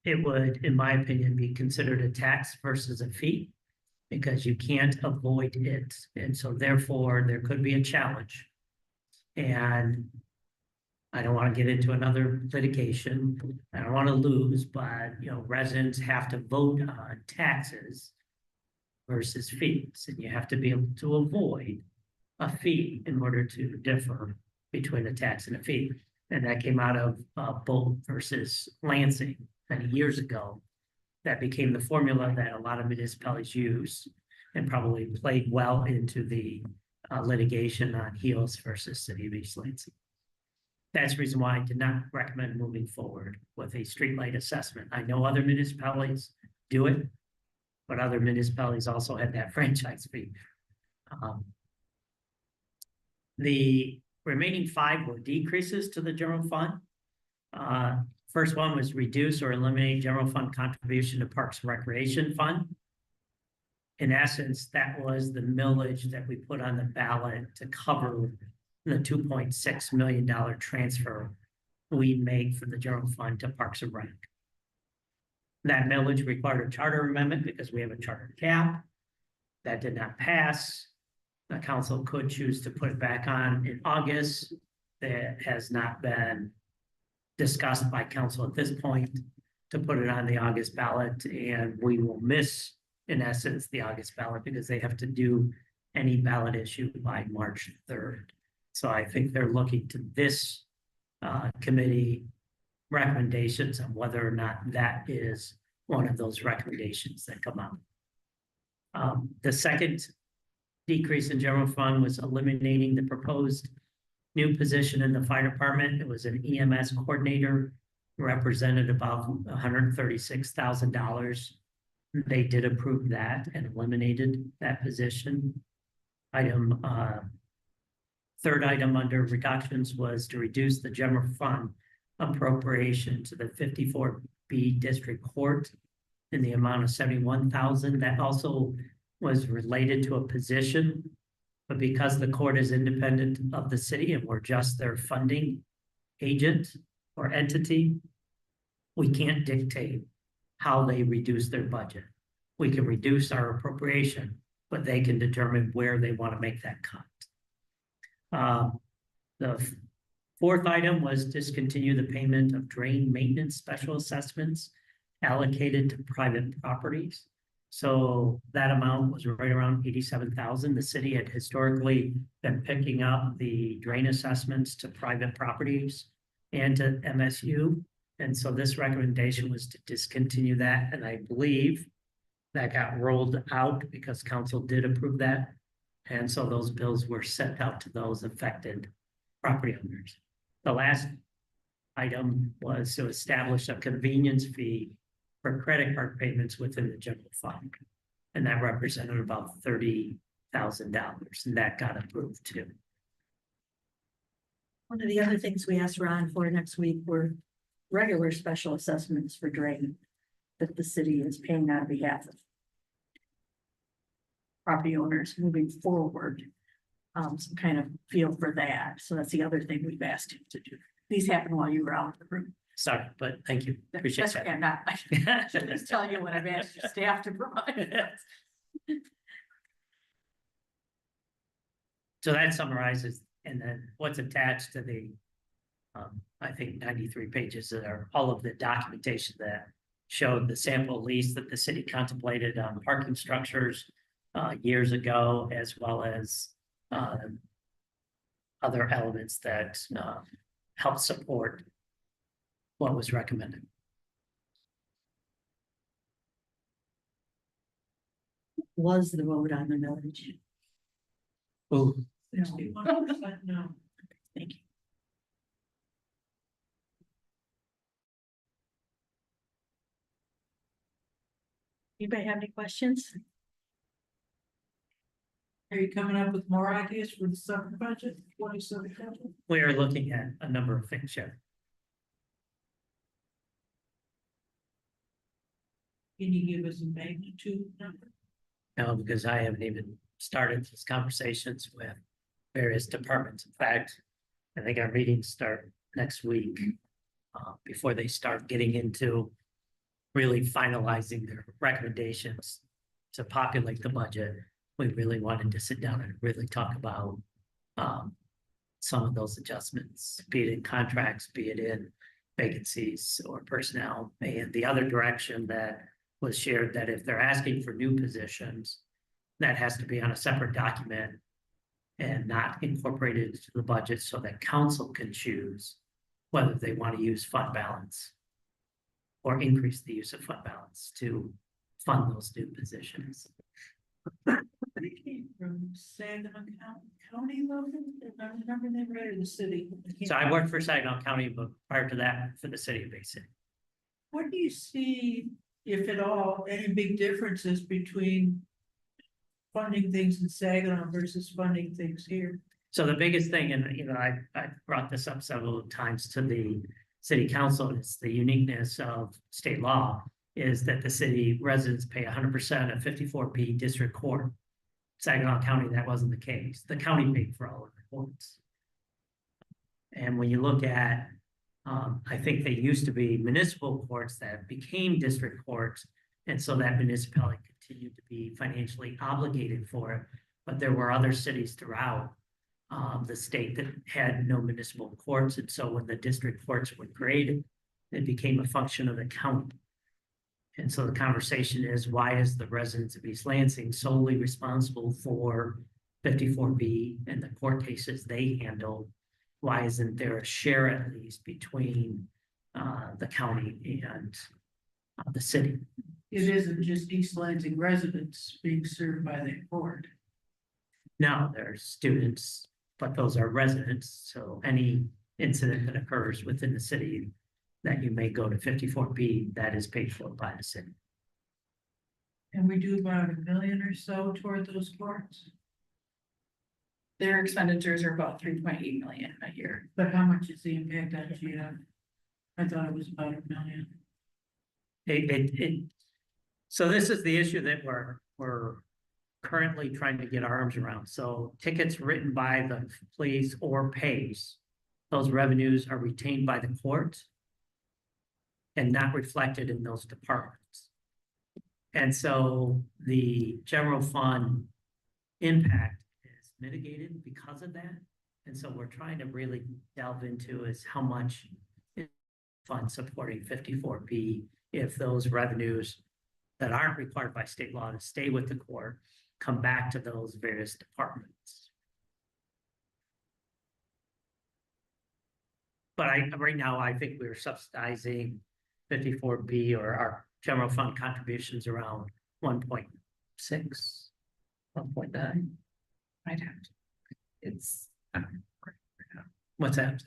it would, in my opinion, be considered a tax versus a fee because you can't avoid it. And so therefore there could be a challenge. And I don't want to get into another litigation. I don't want to lose, but residents have to vote on taxes versus fees, and you have to be able to avoid a fee in order to differ between a tax and a fee. And that came out of Bolton versus Lansing many years ago. That became the formula that a lot of municipalities use and probably played well into the litigation on Heels versus City of East Lansing. That's the reason why I did not recommend moving forward with a streetlight assessment. I know other municipalities do it, but other municipalities also had that franchise fee. The remaining 5 were decreases to the general fund. First one was reduce or eliminate general fund contribution to Parks and Recreation Fund. In essence, that was the millage that we put on the ballot to cover the $2.6 million transfer we make from the general fund to Parks and Rec. That millage required a charter amendment because we have a charter cap. That did not pass. The council could choose to put it back on in August. That has not been discussed by council at this point to put it on the August ballot, and we will miss, in essence, the August ballot because they have to do any ballot issue by March 3rd. So I think they're looking to this committee recommendations on whether or not that is one of those recommendations that come out. The second decrease in general fund was eliminating the proposed new position in the fire department. It was an EMS coordinator, represented about $136,000. They did approve that and eliminated that position. Third item under reductions was to reduce the general fund appropriation to the 54B district court in the amount of $71,000. That also was related to a position, but because the court is independent of the city and we're just their funding agent or entity, we can't dictate how they reduce their budget. We can reduce our appropriation, but they can determine where they want to make that cut. The fourth item was discontinue the payment of drain maintenance special assessments allocated to private properties. So that amount was right around $87,000. The city had historically been picking up the drain assessments to private properties and to MSU. And so this recommendation was to discontinue that, and I believe that got rolled out because council did approve that. And so those bills were sent out to those affected property owners. The last item was to establish a convenience fee for credit card payments within the general fund. And that represented about $30,000, and that got approved too. One of the other things we asked Ron for next week were regular special assessments for drain that the city is paying on behalf of property owners moving forward. Some kind of feel for that. So that's the other thing we've asked him to do. These happened while you were out of the room. Sorry, but thank you. Appreciate That's okay, that. I'm not, I should just tell you what I've asked your staff to provide. So that summarizes, and then what's attached to the, I think 93 pages that are all of the documentation that showed the sample lease that the city contemplated on parking structures years ago, as well as other elements that help support what was recommended. Was the vote on the millage? Ooh, 61% no. Thank you. Anybody have any questions? Are you coming up with more ideas for the summer budget, 2027? we are looking at a number of things here. Can you give us a magnitude number? No, because I haven't even started these conversations with various departments. In fact, I think our meetings start next week before they start getting into really finalizing their recommendations to populate the budget. We really wanted to sit down and really talk about some of those adjustments, be it in contracts, be it in vacancies or personnel. And the other direction that was shared, that if they're asking for new positions, that has to be on a separate document and not incorporated into the budget, so that council can choose whether they want to use fund balance or increase the use of fund balance to fund those new positions. They came from Saginaw County level, I remember they were in the city. So I worked for Saginaw County, but prior to that, for the city of Bay City. What do you see, if at all, any big differences between funding things in Saginaw versus funding things here? So the biggest thing, and I brought this up several times to the city council, is the uniqueness of state law is that the city residents pay 100% of 54B district court. Saginaw County, that wasn't the case. The county paid for all of the courts. And when you look at, I think they used to be municipal courts that became district courts. And so that municipality continued to be financially obligated for it. But there were other cities throughout the state that had no municipal courts. And so when the district courts were created, it became a function of the county. And so the conversation is, why is the residents of East Lansing solely responsible for 54B and the court cases they handle? Why isn't there a share at least between the county and the city? It isn't just East Lansing residents being served by that court. No, there's students, but those are residents. So any incident that occurs within the city that you may go to 54B, that is paid for by the city. And we do about $1 million or so toward those courts. Their expenditures are about 3.8 million a year. But how much is the impact on GM? I thought it was about $1 million. So this is the issue that we're currently trying to get our arms around. So tickets written by the police or pays, those revenues are retained by the court and not reflected in those departments. And so the general fund impact is mitigated because of that. And so we're trying to really delve into is how much is fund supporting 54B if those revenues that aren't required by state law to stay with the court come back to those various departments. But right now, I think we're subsidizing 54B or our general fund contributions around 1.6, 1.9. I'd have to. It's, What's that?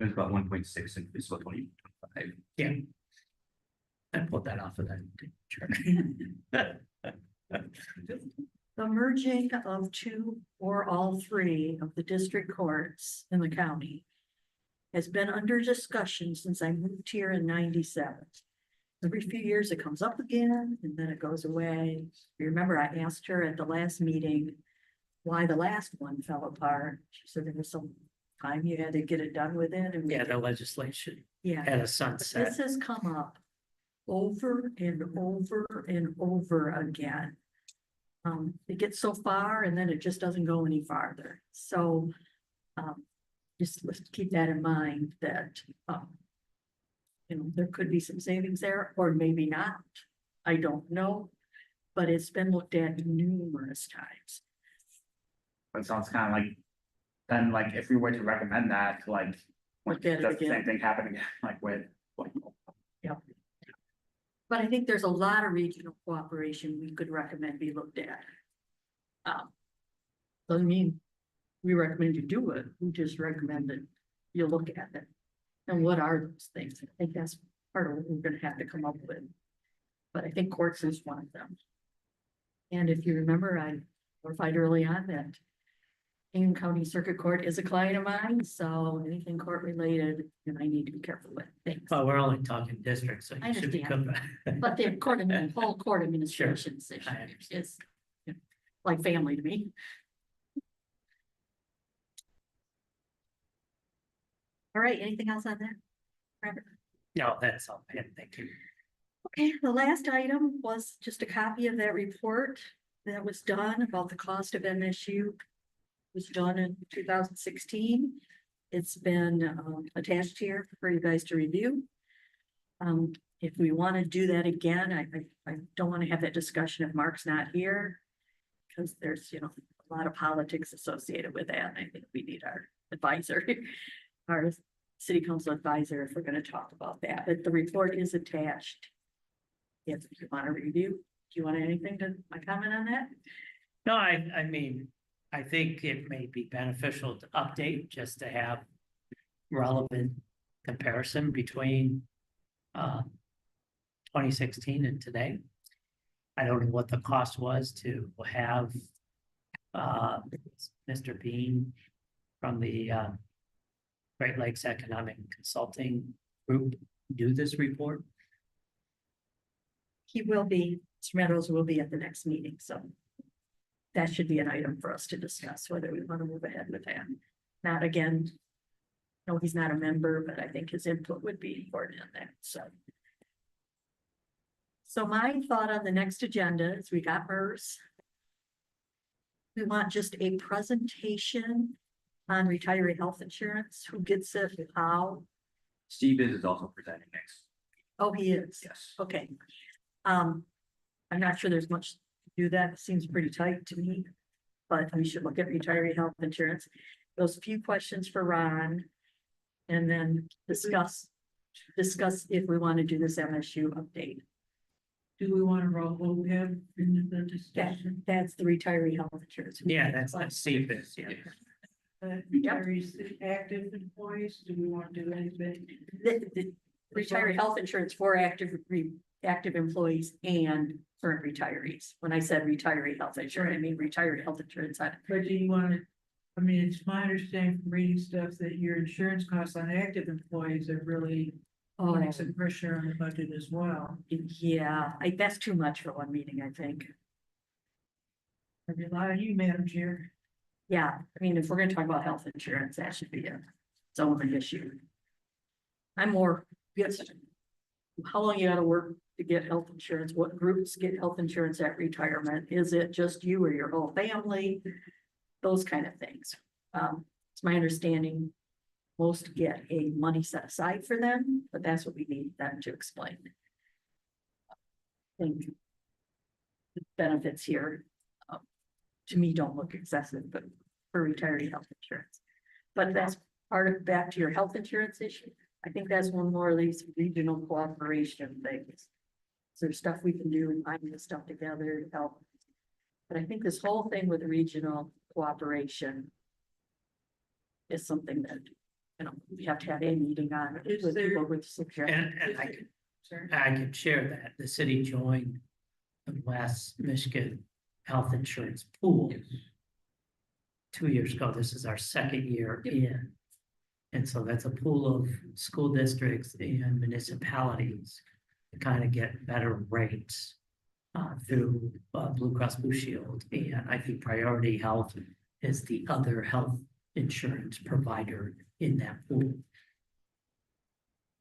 It's about 1.6 in fiscal 2025. Yeah. I pulled that off of that chart. The merging of two or all three of the district courts in the county has been under discussion since I moved here in 97. Every few years it comes up again and then it goes away. You remember I asked her at the last meeting why the last one fell apart. She said there was some time you had to get it done within. And Yeah, the legislation yeah, had a this sunset. has come up over and over and over again. It gets so far and then it just doesn't go any farther. So just let's keep that in mind that there could be some savings there or maybe not. I don't know, but it's been looked at numerous times. It sounds kind of like, then like if we were to recommend that, like, Look at it does the again. same thing happen again, like with, like, But I think there's a lot of regional cooperation we could recommend be looked at. Doesn't mean we recommend you do it, we just recommend that you look at it. And what are those things? I think that's part of what we're gonna have to come up with. But I think courts is one of them. And if you remember, I clarified early on that King County Circuit Court is a client of mine, so anything court related, and I need to be careful with things. Well, we're only talking districts, so I you should be good. But the whole court administration Sure. I decision is like family to me. All right, anything else on that? Robert? No, that's all. Yeah, thank you. Okay, the last item was just a copy of that report that was done about the cost of MSU. It was done in 2016. It's been attached here for you guys to review. If we want to do that again, I don't want to have that discussion if Mark's not here, because there's, a lot of politics associated with that. And I think we need our advisor, our city council advisor, if we're going to talk about that. But the report is attached. If you want to review, do you want anything to my comment on that? No, I mean, I think it may be beneficial to update just to have relevant comparison between 2016 and today. I don't know what the cost was to have Mr. Bean from the Great Lakes Economic Consulting Group do this report. He will be, Mr. Meadows will be at the next meeting, so that should be an item for us to discuss, whether we want to move ahead with that. Not again, no, he's not a member, but I think his input would be important in that, So my thought on the next agenda is we got MERS. We want just a presentation on retiree health insurance, who gets it, how. Steve is also presenting next. Oh, he is. Yes. Okay. I'm not sure there's much to do that. It seems pretty tight to me, but we should look at retiree health insurance. Those few questions for Ron, and then discuss if we want to do this MSU update. Do we want to roll him in the discussion? That's the retiree health insurance. Yeah, that's Steve is, yeah. Retirees, active employees, do we want to do anything? The retiree health insurance for active employees and current retirees. When I said retiree health insurance, I mean retired health insurance. But do you want to, I mean, it's my understanding from reading stuff that your insurance costs on active employees are really putting some pressure on the budget as well. Yeah, that's too much for one meeting, I think. I rely on you, Madam Chair. Yeah, I mean, if we're gonna talk about health insurance, that should be its own issue. I'm more, yes, how long you gotta work to get health insurance? What groups get health insurance at retirement? Is it just you or your whole family? Those kind of things. It's my understanding most get a money set aside for them, but that's what we need them to explain. I think the benefits here, to me, don't look excessive, but for retiree health insurance. but that's part of, back to your health insurance issue. I think that's one more of these regional cooperation things. So there's stuff we can do and find this stuff together to help. But I think this whole thing with regional cooperation is something that, we have to have a meeting on. Is With there- people with suggestions. And I could share that the city joined the West Michigan Health Insurance Pool 2 years ago. This is our second year in. And so that's a pool of school districts and municipalities to kind of get better rates through Blue Cross Blue Shield. And I think Priority Health is the other health insurance provider in that pool.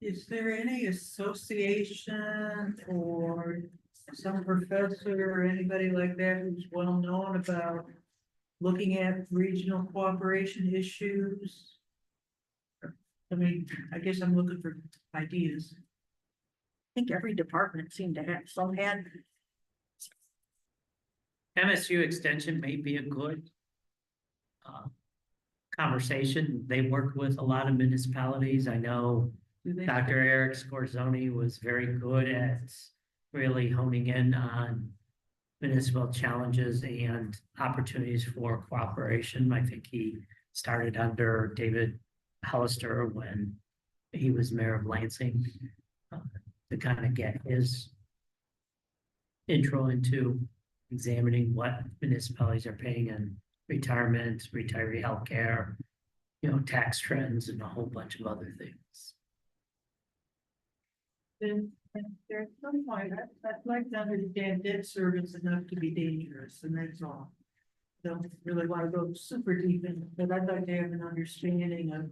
Is there any association or some professor or anybody like that who's well known about looking at regional cooperation issues? I mean, I guess I'm looking for ideas. I think every department seemed to have some had. MSU Extension may be a good conversation. They work with a lot of municipalities. I know Do they? Dr. Eric Scorzoni was very good at really honing in on municipal challenges and opportunities for cooperation. I think he started under David Hollister when he was mayor of Lansing to kind of get his intro into examining what municipalities are paying in retirement, retiree healthcare, tax trends, and a whole bunch of other things. Then there's some point, I'd like to understand debt service enough to be dangerous, and that's all. Don't really want to go super deep in, but I'd like to have an understanding of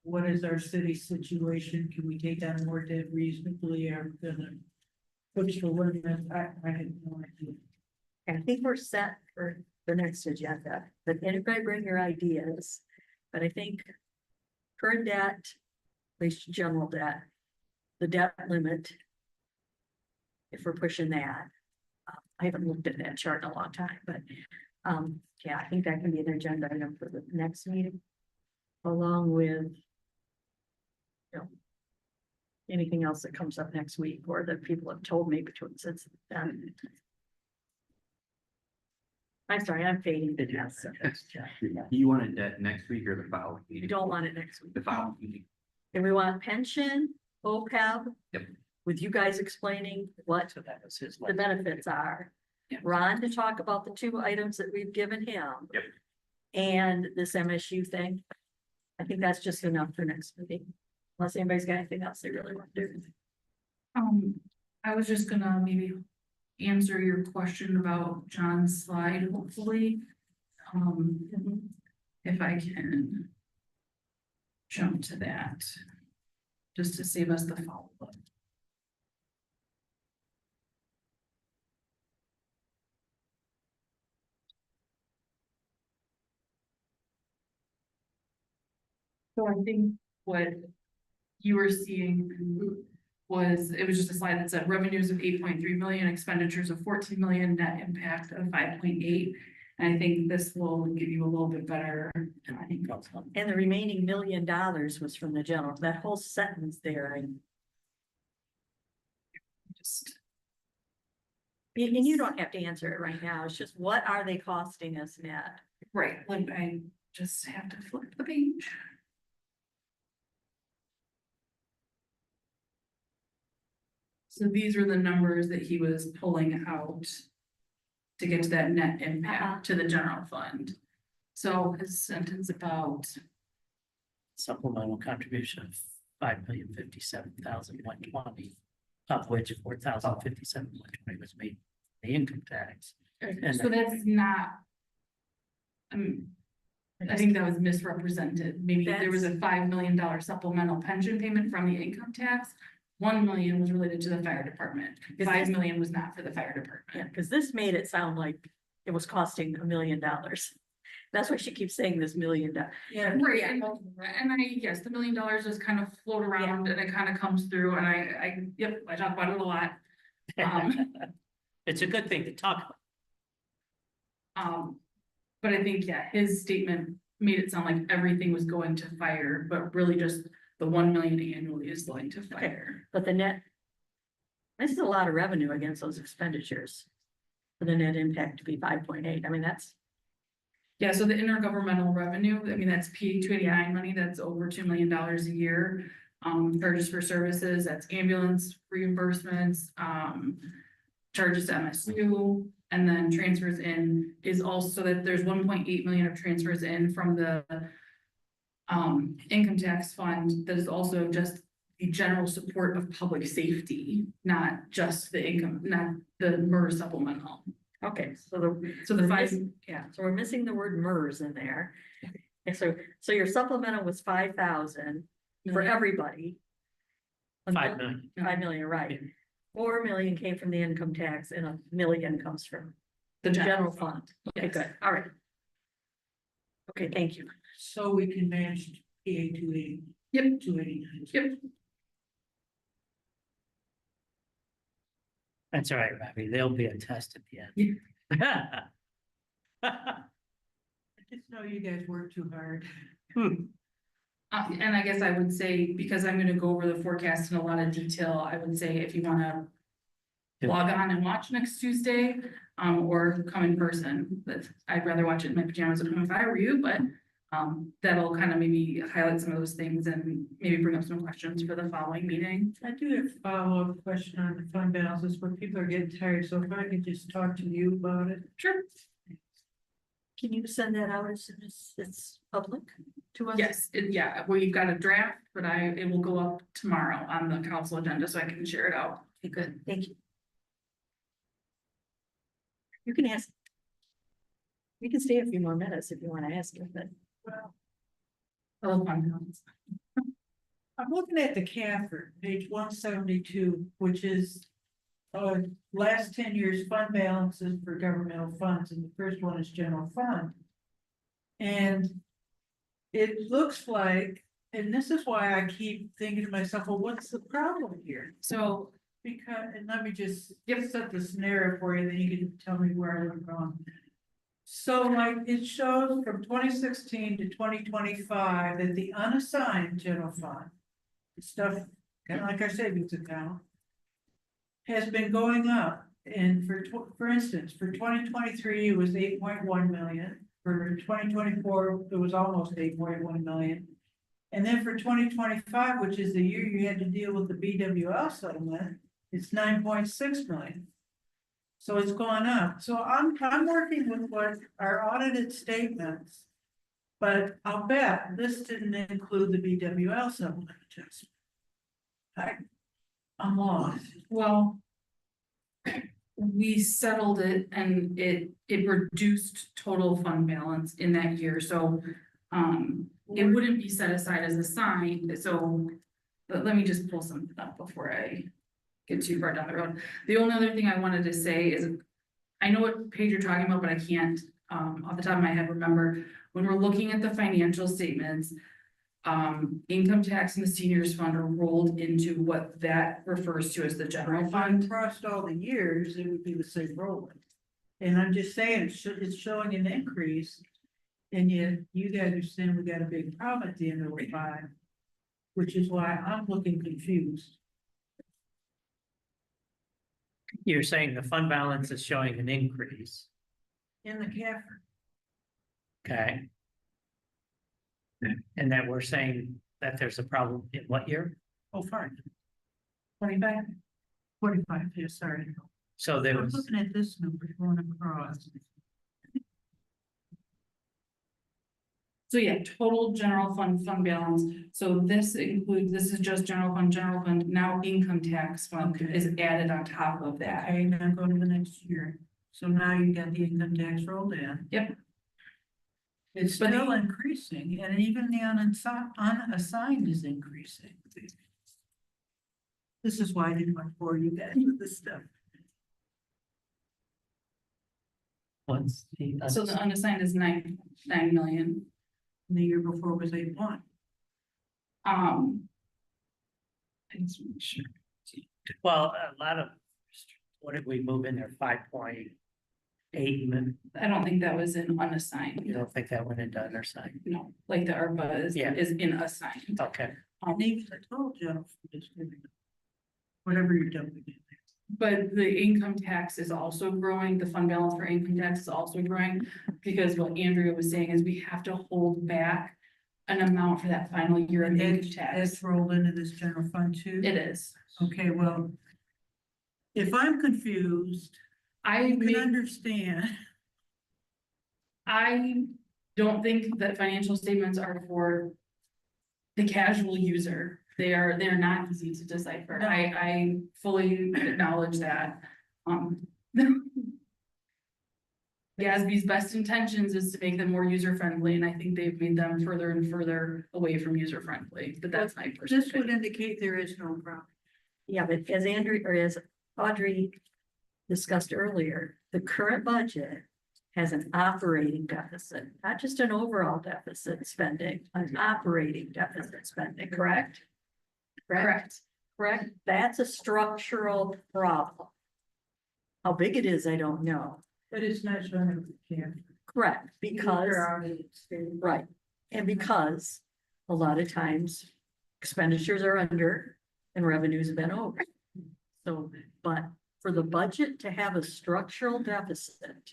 what is our city situation? Can we take on more debt reasonably? Are we gonna push the limit? I have no idea. And I think we're set for the next agenda, but anybody bring your ideas. But I think current debt, at least general debt, the debt limit, if we're pushing that, I haven't looked at that chart in a long time, but yeah, I think that can be an agenda item for the next meeting, along with anything else that comes up next week or that people have told me between since then. I'm sorry, I'm fading to death. So You want it that next week or the following you meeting? don't want it next week. The following meeting. And we want pension, OPEB. Yep. With you guys explaining what So that was his. the benefits are. Yeah. Ron to talk about the two items that we've given him. Yep. And this MSU thing. I think that's just enough for next meeting. Unless anybody's got anything else they really want to do. I was just gonna maybe answer your question about John's slide, hopefully. If I can jump to that, just to save us the follow-up. So I think what you were seeing was, it was just a slide that said revenues of 8.3 million, expenditures of 14 million, net impact of 5.8. And I think this will give you a little bit better. And the remaining $1 million was from the general, that whole sentence there. And Just you don't have to answer it right now. It's just, what are they costing us net? right, like I just have to flip the page. So these were the numbers that he was pulling out to get to that net impact to the general fund. So his sentence about, Supplemental contribution of 5,057,120, of which 4,057,120 was made the income tax. And so that's not. I think that was misrepresented. Maybe there was a $5 million supplemental pension payment from the income tax. 1 million was related to the fire department. 5 million was not for the fire Yeah, department. because this made it sound like it was costing $1 million. That's why she keeps saying this $1 million. Yeah. Right, and yes, the $1 million just kind of float around and it kind of comes through and I talk about it a lot. it's a good thing to talk about. But I think, yeah, his statement made it sound like everything was going to fire, but really just the 1 million annually is going to fire. But the net. This is a lot of revenue against those expenditures. For the net impact to be 5.8, I mean, that's, Yeah, so the intergovernmental revenue, I mean, that's PA 289 money, that's over $2 million a year. Charges for services, that's ambulance reimbursements, charges to MSU, and then transfers in is also that there's 1.8 million of transfers in from the income tax fund that is also just the general support of public safety, not just the income, not the MERS supplemental. okay, so So five, yeah, so we're missing the word MERS in there. And so your supplemental was 5,000 for everybody. 5 million. 5 million, right? 4 million came from the income tax and 1 million comes from The the general fund. Okay, Yes. good, all right. Okay, thank you. So we can manage PA 280. Yep. 289. Yep. That's all right, Robbie. There'll be a test at the end. I just know you guys work too hard. And I guess I would say, because I'm gonna go over the forecast in a lot of detail, I would say if you wanna log on and watch next Tuesday, or come in person, but I'd rather watch it in my pajamas at home if I were you, but that'll kind of maybe highlight some of those things and maybe bring up some questions for the following meeting. I do have a follow-up question on the fund balances where people are getting tired, so if I could just talk to you about it. Sure. Can you send that out as soon as it's public to us? Yes, yeah, we've got a draft, but it will go up tomorrow on the council agenda, so I can share it out. Okay, good, thank you. You can ask. We can stay a few more minutes if you want to ask it, but. Oh, fun. I'm looking at the CAFR, page 172, which is last 10 years fund balances for governmental funds, and the first one is general fund. And it looks like, and this is why I keep thinking to myself, well, what's the problem here? So, Because, and let me just set the scenario for you, then you can tell me where I went wrong. So like it shows from 2016 to 2025 that the unassigned general fund, the stuff, kind of like our savings account, has been going up. And for instance, for 2023, it was 8.1 million. For 2024, it was almost 8.1 million. And then for 2025, which is the year you had to deal with the BWL settlement, it's 9.6 million. So it's gone up. So I'm working with what our audited statements, but I'll bet this didn't include the BWL settlement adjustment. I'm lost. well, we settled it and it reduced total fund balance in that year, so it wouldn't be set aside as assigned, so but let me just pull something up before I get too far down the road. The only other thing I wanted to say is, I know what page you're talking about, but I can't off the top of my head remember. When we're looking at the financial statements, income tax and the seniors fund are rolled into what that refers to as the general fund. Across all the years, it would be the same rolling. And I'm just saying, it's showing an increase. And yet you guys are saying we got a big problem at the end of the 5, which is why I'm looking confused. You're saying the fund balance is showing an increase, In the CAFR. okay? And that we're saying that there's a problem in what year? Oh, fine. 25. 45, yeah, sorry. So there I'm was, looking at this number going across. So yeah, total general fund balance. So this includes, this is just general fund, now income tax fund is added on top of that. Okay, now go to the next year. So now you got the income tax rolled in. Yep. It's But still increasing, and even the unassigned is increasing. This is why I didn't want to bore you guys with this stuff. once the. So the unassigned is 9 million. And the year before was 8.1. I just want to make sure. Well, a lot of, what did we move in there, 5 point? I don't think that was in unassigned. You don't think that went into undersigned? No, like the ARPA is, Yeah. is in assigned. Okay, Needs a total general fund is giving them. Whatever you're doing. But the income tax is also growing, the fund balance for income tax is also growing, because what Andrea was saying is we have to hold back an amount for that final year of And income it's tax. rolled into this general fund too? It is. Okay, well, if I'm confused, I you can make, understand. I don't think that financial statements are for the casual user. They're not easy to decipher. No. I fully acknowledge that. GASB's best intentions is to make them more user friendly, and I think they've made them further and further away from user friendly, but that's my personal This would opinion. indicate there is no problem. Yeah, but as Andrew, or as Audrey discussed earlier, the current budget has an operating deficit, not just an overall deficit spending, an operating deficit spending, correct? Correct. Correct? That's a structural problem. How big it is, I don't know. But it's not showing the camp. Correct, because, right, and because a lot of times expenditures are under and revenues have been over. So, but for the budget to have a structural deficit,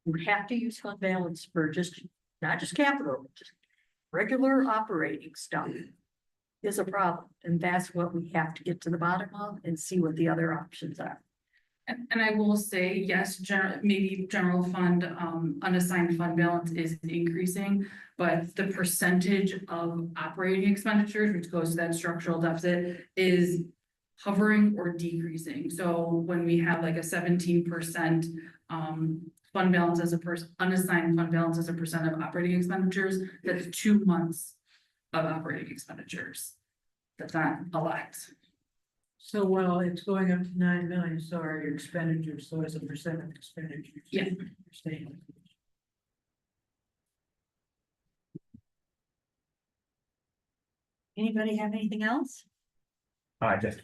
you have to use fund balance for just, not just capital, just regular operating stuff is a problem. And that's what we have to get to the bottom of and see what the other options are. And I will say, yes, maybe general fund, unassigned fund balance is increasing, but the percentage of operating expenditures, which goes to that structural deficit, is hovering or decreasing. So when we have like a 17%, fund balance as unassigned fund balance as a percent of operating expenditures, that's 2 months of operating expenditures. That's not a lot. So while it's going up to 9 million, so are your expenditures, so as a percent of expenditures. Yeah. You're staying. Anybody have anything else? I just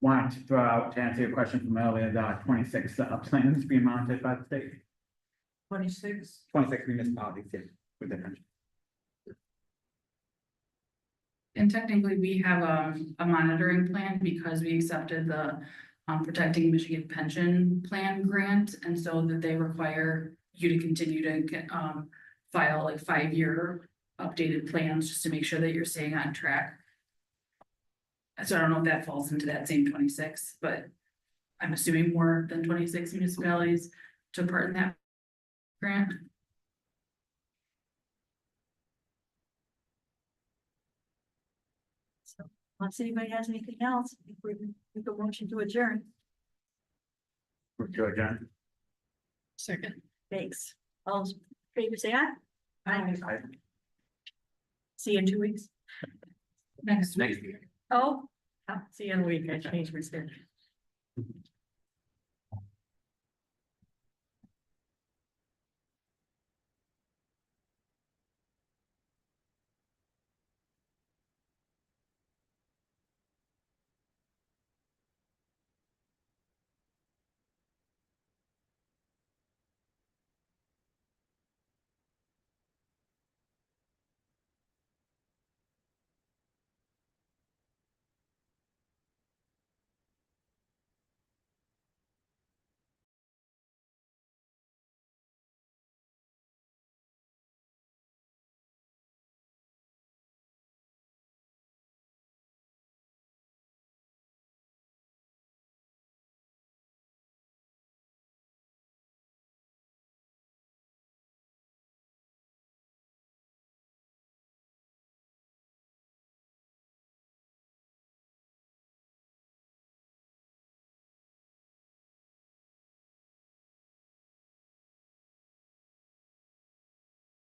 wanted to throw out to answer your question from earlier, the 26 plans being mounted by the state. 26. 26 municipalities, yes, with the country. And technically, we have a monitoring plan because we accepted the Protecting Michigan Pension Plan grant. And so that they require you to continue to get, file like 5-year updated plans just to make sure that you're staying on track. So I don't know if that falls into that same 26, but I'm assuming more than 26 municipalities took part in that grant. So unless anybody has anything else, I think we can make a motion to adjourn. We're good, John. Second. Thanks. All those in favor say aye. I See you in 2 weeks. Next Next week. Oh, I'll see you in a week. I changed my schedule.